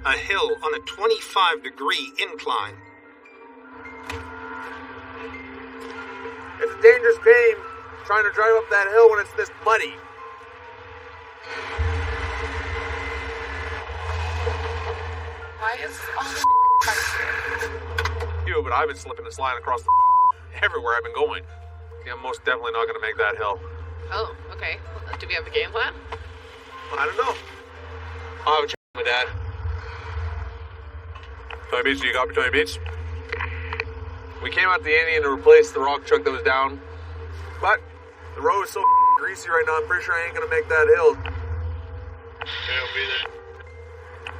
A hill on a 25-degree incline. It's a dangerous game trying to drive up that hill when it's this muddy. Why is all this You, but I've been slipping and sliding across everywhere I've been going. Yeah, I'm most definitely not going to make that hill. Oh, okay. Do we have a game plan? I don't know. I'll have a chat with my dad. Tony Beats, do you copy Tony Beats? We came out to the Indian to replace the rock truck that was down, but the road is so greasy right now, I'm pretty sure I ain't gonna make that hill. Yeah, I'll be there.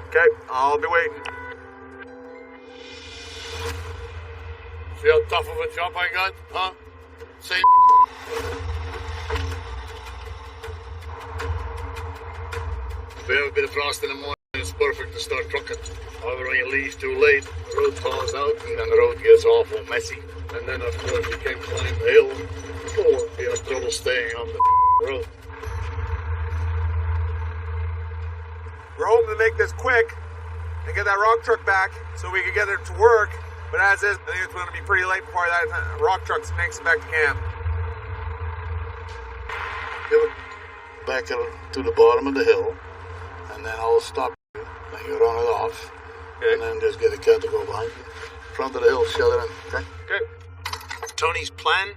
Okay, I'll be waiting. See how tough of a jump I got, huh? Same. If we have a bit of frost in the morning, it's perfect to start trucking. However, when you leave too late, the road thaws out and then the road gets awful messy. And then, of course, you can't climb the hill or you have trouble staying on the road. We're hoping to make this quick and get that rock truck back so we can get it to work. But as is, I think it's going to be pretty late before that rock truck makes it back to camp. Get it back to the bottom of the hill, and then I'll stop you, and you run it off. Okay. And then just get a cat to go behind you. Front of the hill, shut it in, okay? Okay. Tony's plan?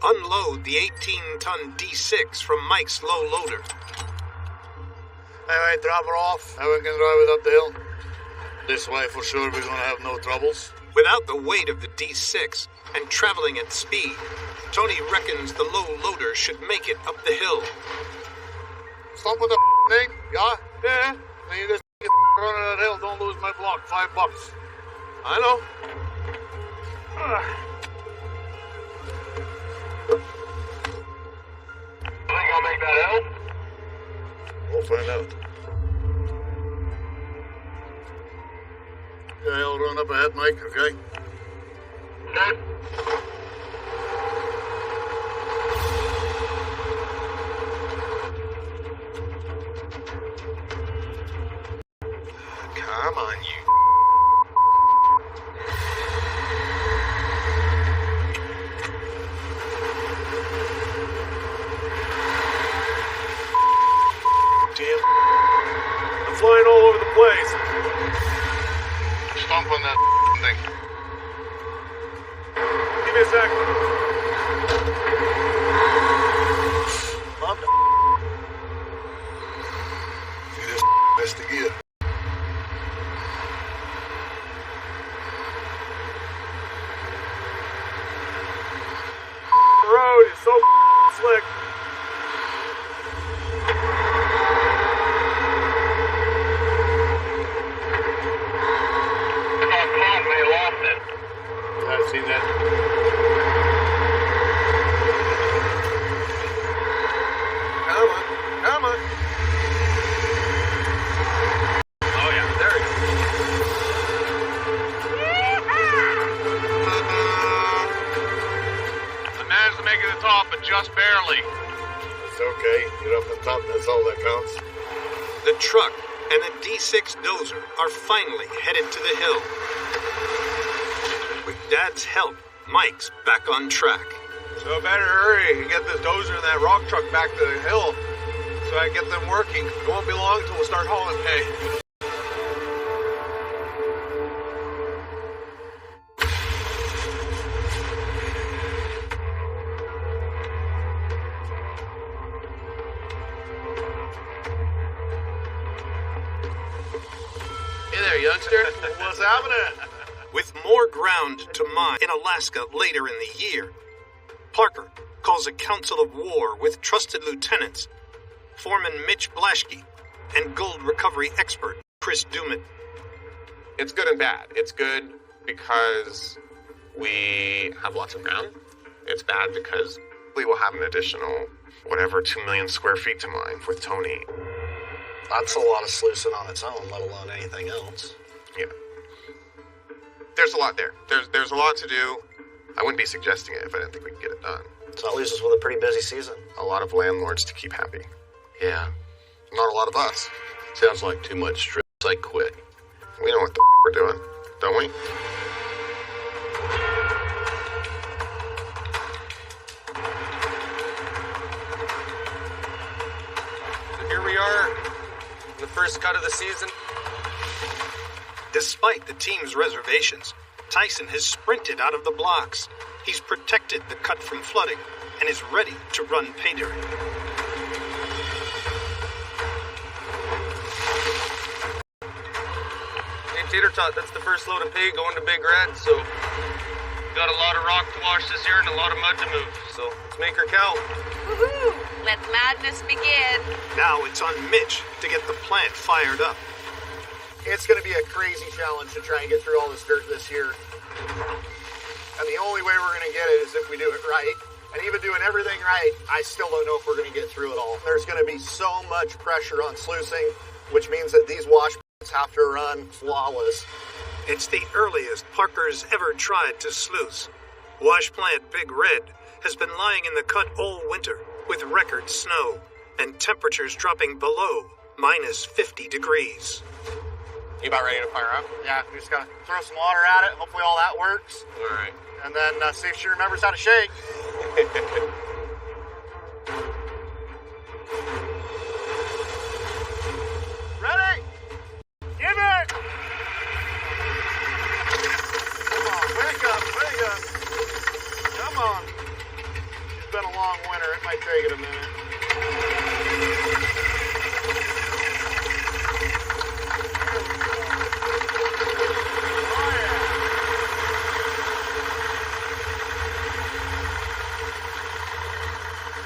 Unload the 18-ton D6 from Mike's low loader. Anyway, drop it off, and we can drive it up the hill. This way, for sure, we're going to have no troubles. Without the weight of the D6 and traveling at speed, Tony reckons the low loader should make it up the hill. Stop with the thing, yeah? Yeah. When you just running that hill, don't lose my block. $5. I know. Think I'll make that hill? We'll find out. Okay, I'll run up ahead, Mike, okay? Okay. Come on, you. Damn. I'm flying all over the place. Stomp on that thing. Give me a sec. See this missed the gear. The road is so slick. I've seen that. Come on, come on. Oh yeah, there he I managed to make it to the top, but just barely. It's okay. You're up on top, that's all that counts. The truck and the D6 dozer are finally headed to the hill. With Dad's help, Mike's back on track. So better hurry and get this dozer and that rock truck back to the hill so I can get them working. It won't be long till we'll start hauling hay. Hey there, youngster. What's happening? With more ground to mine in Alaska later in the year, Parker calls a council of war with trusted lieutenants, Foreman Mitch Blaschke, and gold recovery expert Chris Duman. It's good and bad. It's good because we have lots of ground. It's bad because we will have an additional, 2 million square feet to mine with Tony. That's a lot of sluicing on its own, let alone anything else. Yeah. There's a lot there. There's a lot to do. I wouldn't be suggesting it if I didn't think we could get it done. So that leaves us with a pretty busy season. A lot of landlords to keep happy. Yeah. Not a lot of us. Sounds like too much stress. I quit. We know what the we're doing, don't we? So here we are, in the first cut of the season. Despite the team's reservations, Tyson has sprinted out of the blocks. He's protected the cut from flooding and is ready to run pay dirt. Hey, Tater Tot, that's the first load of pay going to Big Red, so got a lot of rock to wash this year and a lot of mud to move, so let's make her count. Woohoo! Let the madness begin. Now it's on Mitch to get the plant fired up. It's going to be a crazy challenge to try and get through all this dirt this year. And the only way we're going to get it is if we do it right. And even doing everything right, I still don't know if we're going to get through it all. There's going to be so much pressure on sluicing, which means that these wash plants have to run flawless. It's the earliest Parker's ever tried to sluice. Wash plant Big Red has been lying in the cut all winter with record snow and temperatures dropping below minus 50 degrees. You about ready to fire up? Yeah, we just gotta throw some water at it. Hopefully all that works. All right. And then see if she remembers how to shake. Ready? Give it! Come on, wake up, wake up. Come on. It's been a long winter. It might take it a minute.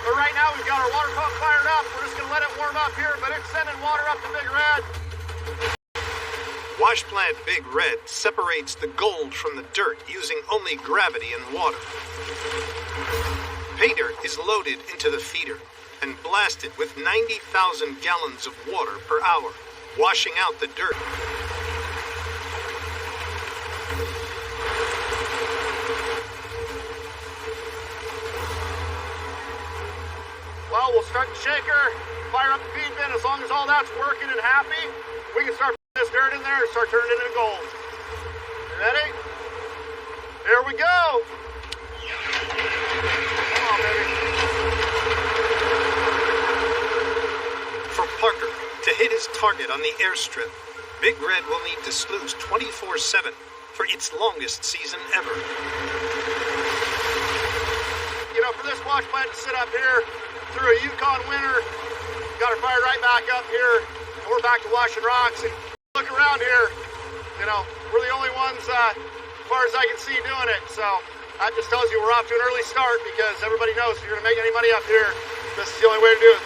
But right now we've got our water pump fired up. We're just going to let it warm up here, but it's sending water up to Big Red. Wash plant Big Red separates the gold from the dirt using only gravity and water. Pay dirt is loaded into the feeder and blasted with 90,000 gallons of water per hour, washing out the dirt. Well, we'll start the shaker, fire up the feed bin. As long as all that's working and happy, we can start putting this dirt in there and start turning it into gold. You ready? Here we go. Come on, baby. For Parker to hit his target on the airstrip, Big Red will need to sluice 24/7 for its longest season ever. You know, for this wash plant to sit up here through a Yukon winter, got her fired right back up here, and we're back to washing rocks. And look around here, you know, we're the only ones, as far as I can see, doing it. So that just tells you we're off to an early start, because everybody knows if you're going to make any money up here, this is the only way to do it.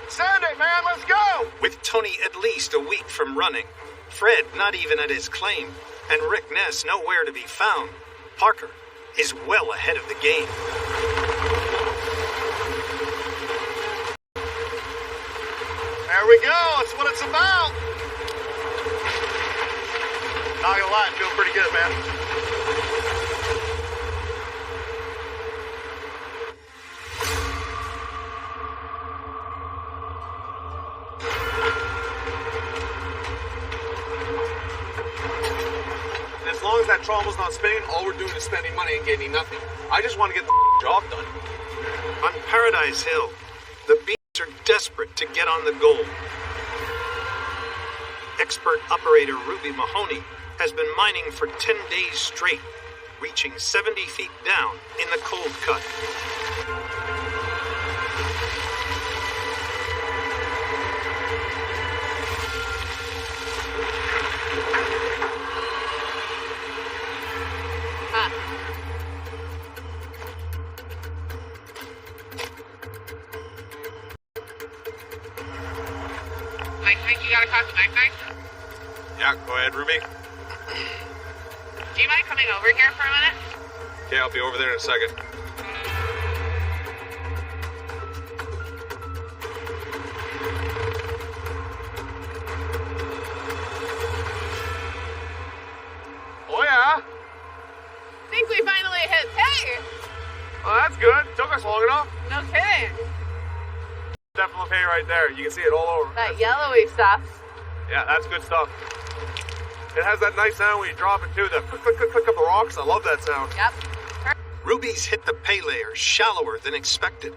Send it, man, let's go! With Tony at least a week from running, Fred not even at his claim, and Rick Ness nowhere to be found, Parker is well ahead of the game. There we go, that's what it's about. Not gonna lie, I feel pretty good, man. As long as that trommel's not spinning, all we're doing is spending money and getting nothing. I just want to get the job done. On Paradise Hill, the beats are desperate to get on the gold. Expert operator Ruby Mahoney has been mining for 10 days straight, reaching 70 feet down in the cold cut. Mike, you gotta talk to Mike. Yeah, go ahead, Ruby. Do you mind coming over here for a minute? Okay, I'll be over there in a second. Oh, yeah? I think we finally hit pay. Well, that's good. Took us long enough. No kidding. Definitely pay right there. You can see it all over. That yellowy stuff. Yeah, that's good stuff. It has that nice sound when you drop it too. The click, click, click, click of the rocks. I love that sound. Yep. Ruby's hit the pay layer shallower than expected.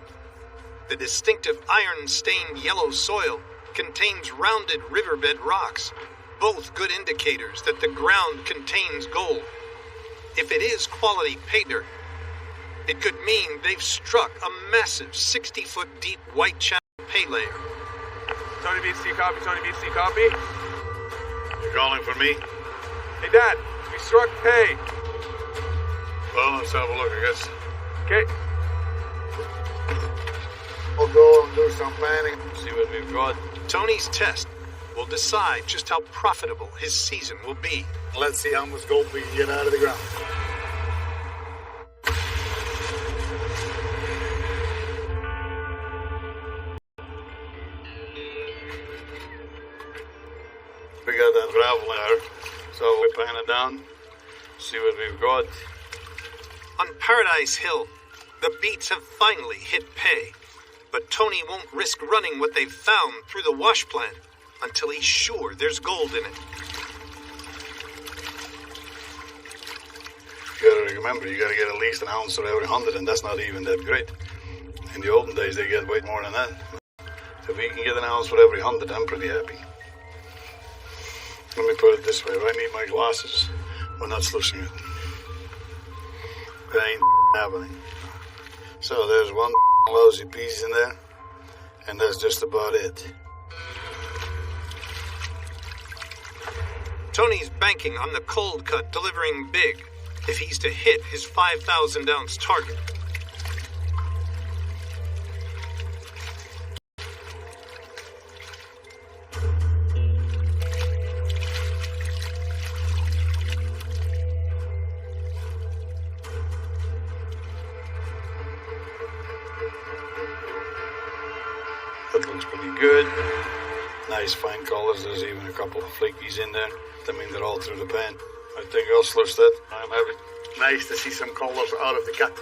The distinctive iron-stained yellow soil contains rounded riverbed rocks, both good indicators that the ground contains gold. If it is quality pay dirt, it could mean they've struck a massive 60-foot deep white channel pay layer. Tony BC copy, Tony BC copy. You calling for me? Hey, Dad, we struck pay. Well, let's have a look, I guess. Okay. We'll go and do some planning, see what we've got. Tony's test will decide just how profitable his season will be. Let's see how much gold we can get out of the ground. We got that gravel there, so we pan it down, see what we've got. On Paradise Hill, The beats have finally hit pay, but Tony won't risk running what they've found through the wash plant until he's sure there's gold in it. You gotta remember, you gotta get at least an ounce for every 100, and that's not even that great. In the olden days, they get way more than that. If we can get an ounce for every 100, I'm pretty happy. Let me put it this way, if I need my glasses, we're not sluicing it. That ain't happening. So there's one lousy piece in there, and that's just about it. Tony's banking on the cold cut delivering big if he's to hit his 5,000-ounce target. That looks pretty good. Nice fine colors. There's even a couple of flakies in there. I mean, they're all through the pan. I think I'll sluice that. I'm happy. Nice to see some colors out of the cut.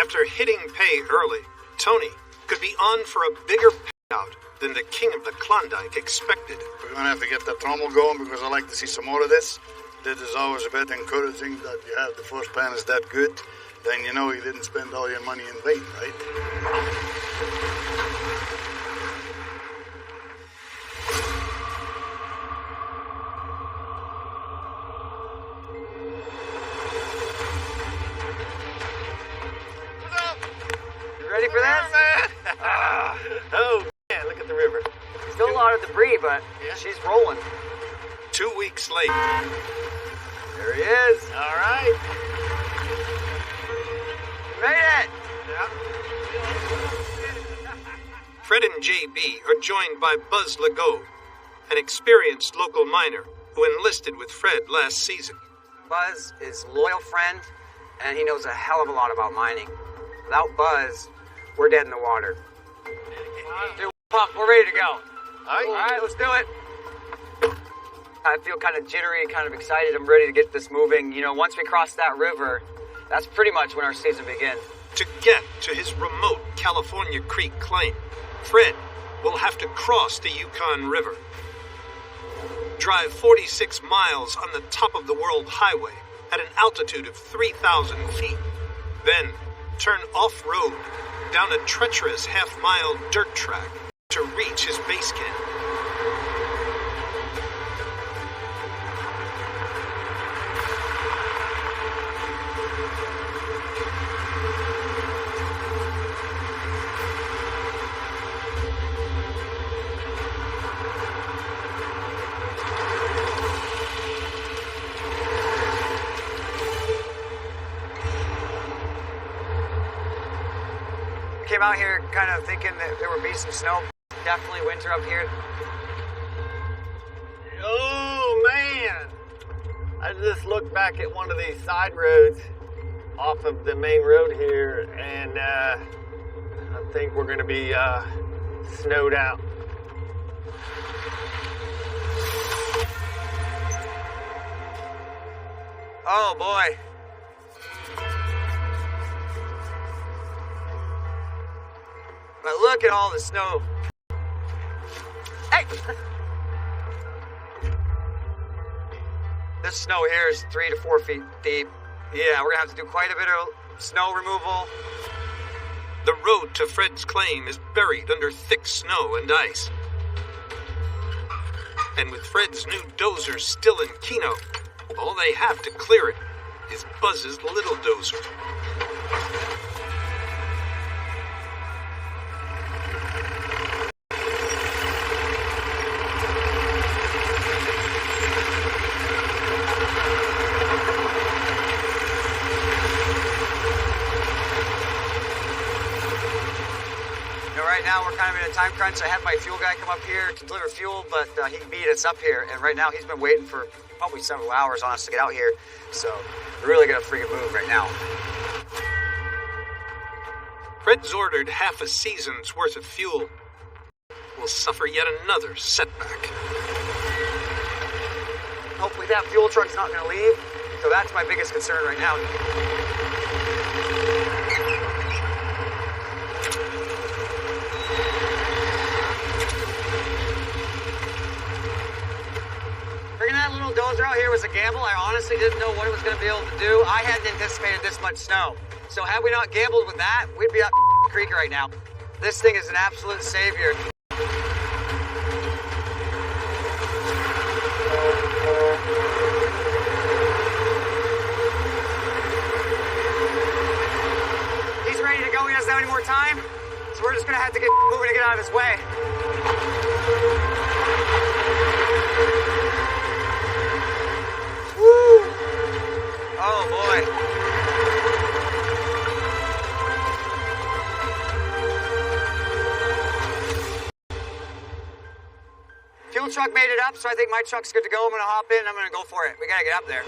After hitting pay early, Tony could be on for a bigger payout than the king of the Klondike expected. We're going to have to get that trommel going because I like to see some more of this. This is always a bit encouraging that you have the first pan is that good. Then you know you didn't spend all your money in vain, right? Ready for this? Oh, man, look at the river. Still a lot of debris, but she's rolling. 2 weeks late. There he is. All right. Made it. Fred and JB are joined by Buzz Legault, an experienced local miner who enlisted with Fred last season. Buzz is a loyal friend, and he knows a hell of a lot about mining. Without Buzz, we're dead in the water. Dude, pump, we're ready to go. All right, let's do it. I feel kind of jittery, kind of excited. I'm ready to get this moving. You know, once we cross that river, that's pretty much when our season begins. To get to his remote California Creek claim, Fred will have to cross the Yukon River. Drive 46 miles on the top of the world highway at an altitude of 3,000 feet. Then turn off-road down a treacherous half-mile dirt track to reach his base camp. Came out here kind of thinking that there would be some snow. Definitely winter up here. Oh, man. I just looked back at one of these side roads off of the main road here, and I think we're going to be snowed out. Oh, boy. But look at all the snow. Hey! This snow here is 3 to 4 feet deep. Yeah, we're gonna have to do quite a bit of snow removal. The road to Fred's claim is buried under thick snow and ice. And with Fred's new dozer still in Keno, all they have to clear it is Buzz's little dozer. Right now we're kind of in a time crunch. I had my fuel guy come up here to deliver fuel, but he beat us up here. And right now he's been waiting for probably several hours on us to get out here. So we're really gonna freaking move right now. Fred's ordered half a season's worth of fuel. Will suffer yet another setback. Hopefully that fuel truck's not gonna leave. So that's my biggest concern right now. I honestly didn't know what it was going to be able to do. I hadn't anticipated this much snow. So had we not gambled with that, we'd be up the creek right now. This thing is an absolute savior. He's ready to go. He doesn't have any more time. So we're just going to have to get moving to get out of his way. Woo! Oh, boy. Fuel truck made it up, so I think my truck's good to go. I'm going to hop in. I'm going to go for it. We got to get up there.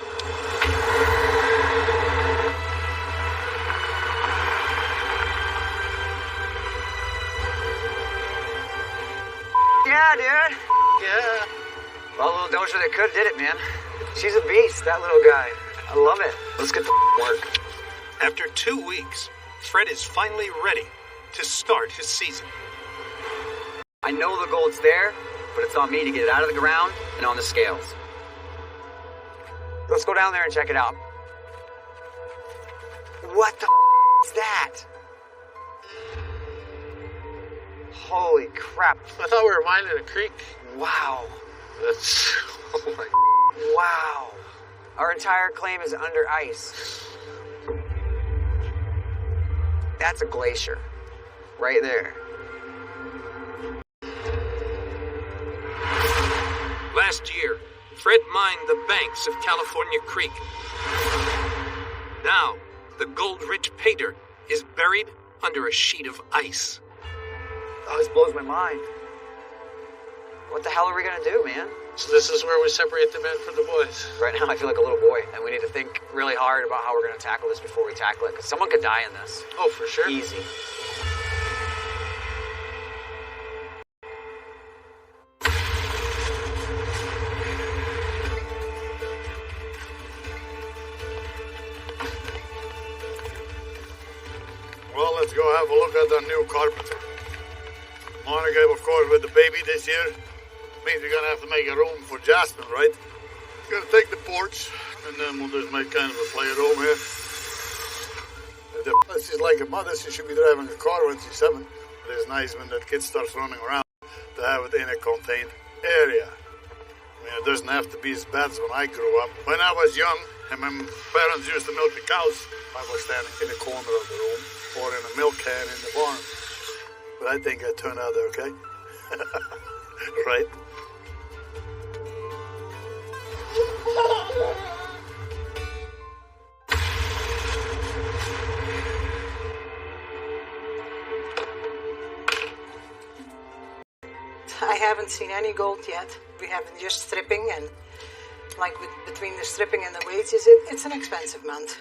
Yeah, dude. Yeah. Well, little Doja that could did it, man. She's a beast, that little guy. I love it. Let's get to work. After 2 weeks, Fred is finally ready to start his season. I know the gold's there, but it's on me to get it out of the ground and on the scales. Let's go down there and check it out. What the is that? Holy crap. I thought we were mining a creek. Wow. That's... Oh my... Wow. Our entire claim is under ice. That's a glacier. Right there. Last year, Fred mined the banks of California Creek. Now, the gold-rich pay dirt is buried under a sheet of ice. Oh, this blows my mind. What the hell are we gonna do, man? So this is where we separate the men from the boys. Right now, I feel like a little boy, and we need to think really hard about how we're gonna tackle this before we tackle it, because someone could die in this. Oh, for sure. Easy. Well, let's go have a look at the new carpenter. Monica, of course, with the baby this year. Means we're gonna have to make a room for Jasmine, right? Gonna take the porch, and then we'll just make kind of a playroom here. She's like a mother, she should be driving a car when she's 7. But it's nice when that kid starts running around to have it in a contained area. I mean, it doesn't have to be as bad as when I grew up. When I was young, and my parents used to milk the cows, I was standing in the corner of the room, or in a milk can in the barn. But I think I turned out okay. Right? I haven't seen any gold yet. We have been just stripping, and like between the stripping and the wages, it's an expensive month.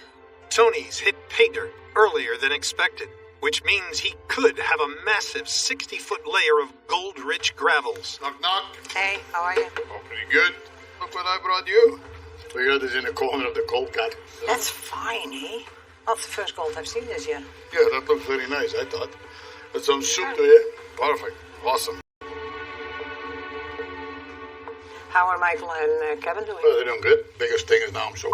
Tony's hit pay dirt earlier than expected, which means he could have a massive 60-foot layer of gold-rich gravels. Knock, knock. Hey, how are you? Oh, pretty good. Look what I brought you. We got this in the corner of the cold cut. That's fine, eh? That's the first gold I've seen this year. Yeah, that looks very nice, I thought. With some soup to you. Perfect. Awesome. How are Michael and Kevin doing? Well, they're doing good. Biggest thing is now I'm so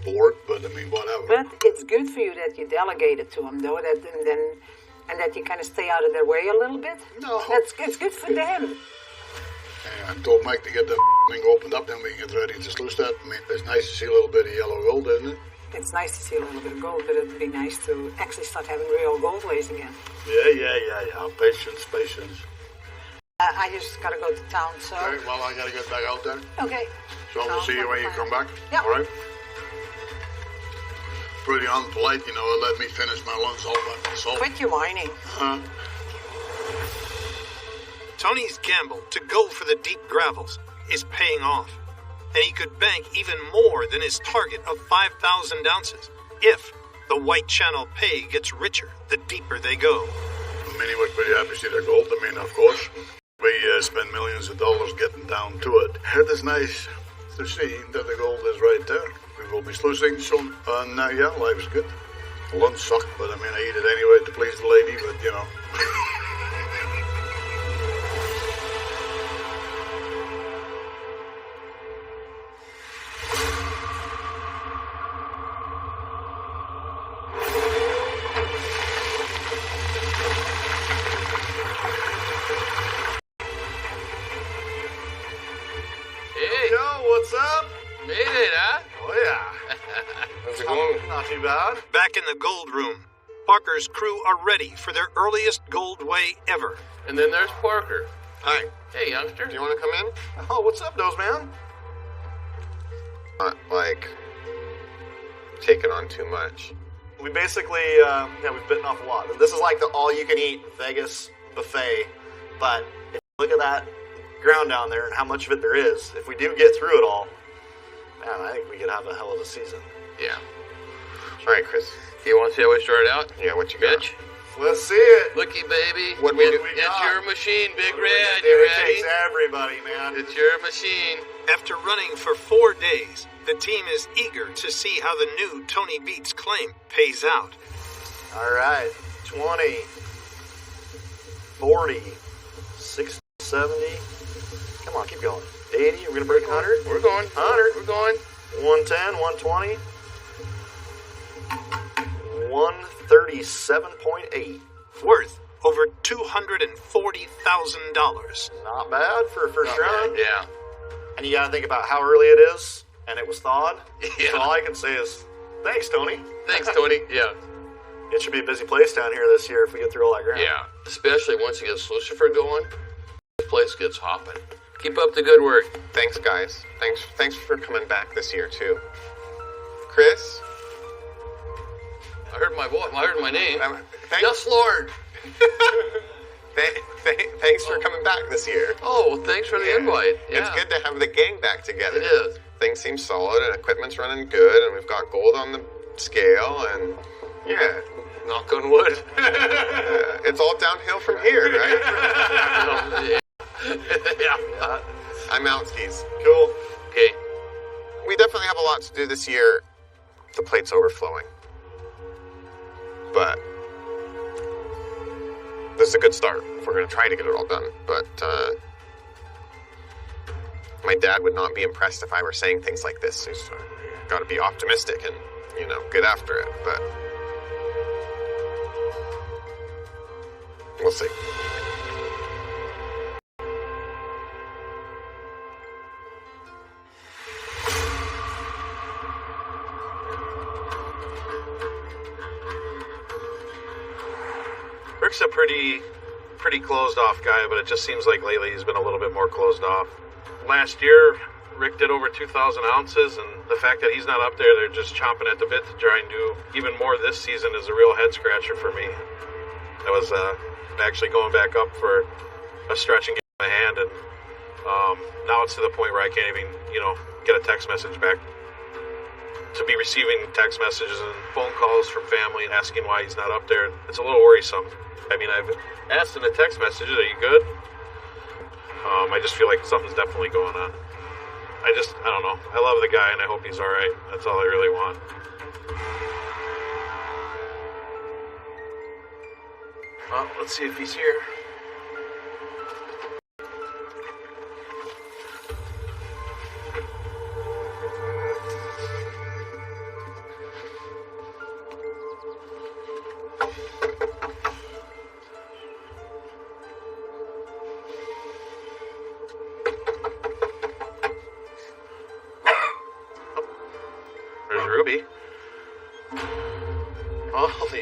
bored, but I mean, whatever. But it's good for you that you delegated to them, though, and that you kind of stay out of their way a little bit. No. It's good for them. I told Mike to get the thing opened up, then we can get ready to sluice that. I mean, it's nice to see a little bit of yellow gold, isn't it? It's nice to see a little bit of gold, but it'd be nice to actually start having real gold ways again. Yeah. Patience. I just gotta go to town, so... Okay, well, I gotta get back out there. Okay. So we'll see you when you come back? Yep. All right? Pretty unpolite, you know, let me finish my lunch all by myself. Quit your whining. Tony's gamble to go for the deep gravels is paying off, and he could bank even more than his target of 5,000 ounces if the White Channel pay gets richer the deeper they go. I mean, he was pretty happy to see the gold. I mean, of course, we spend millions of dollars getting down to it. It is nice to see that the gold is right there. We will be sluicing soon, and yeah, life's good. Lunch sucked, but I mean, I eat it anyway to please the lady, but you know. too bad. Back in the gold room, Parker's crew are ready for their earliest gold weigh ever. And then there's Parker. Hi. Hey, youngster. Do you want to come in? Oh, what's up, Nose Man? Not, like, taking on too much. We basically, we've bitten off a lot. This is like the all-you-can-eat Vegas buffet, but if you look at that ground down there and how much of it there is, if we do get through it all, man, I think we could have a hell of a season. Yeah. All right, Chris. You want to see how we started out? Yeah, what you got? Bitch? Let's see it. Looky, baby. What we do? It's your machine, Big Red. It You ready? takes everybody, man. It's your machine. After running for 4 days, the team is eager to see how the new Tony Beats claim pays out. All right, 20, 40, 60, 70. Come on, keep going. 80, we're going to break 100. We're going. 100. We're going. 110, 120. 137.8. Worth over $240,000. Not bad for a first run. Yeah. And you got to think about how early it is, and it was thawed. Yeah. So all I can say is, thanks, Tony. Thanks, Tony. Yeah. It should be a busy place down here this year if we get through all that ground. Yeah. Especially once you get Lucifer going, this place gets hopping. Keep up the good work. Thanks, guys. Thanks for coming back this year, too. Chris? I heard my voice. I heard my name. Yes, Lord. Thanks for coming back this year. Oh, well, thanks for the invite. Yeah. It's good to have the gang back together. It is. Things seem solid, and equipment's running good, and we've got gold on the scale, and yeah. Knock on wood. It's all downhill from here, right? Yeah. I'm out skis. Cool. Okay. We definitely have a lot to do this year. The plate's overflowing. But this is a good start if we're going to try to get it all done. But my dad would not be impressed if I were saying things like this. He's got to be optimistic and, get after it. But we'll see. Rick's a pretty closed off guy, but it just seems like lately he's been a little bit more closed off. Last year, Rick did over 2,000 ounces, and the fact that he's not up there, they're just chomping at the bit to try and do even more this season is a real head scratcher for me. I was actually going back up for a stretch and getting my hand, and now it's to the point where I can't even, get a text message back. To be receiving text messages and phone calls from family asking why he's not up there, it's a little worrisome. I mean, I've asked in the text messages, are you good? I just feel like something's definitely going on. I don't know. I love the guy and I hope he's all right. That's all I really want. Well, let's see if he's here. Ruby. Holy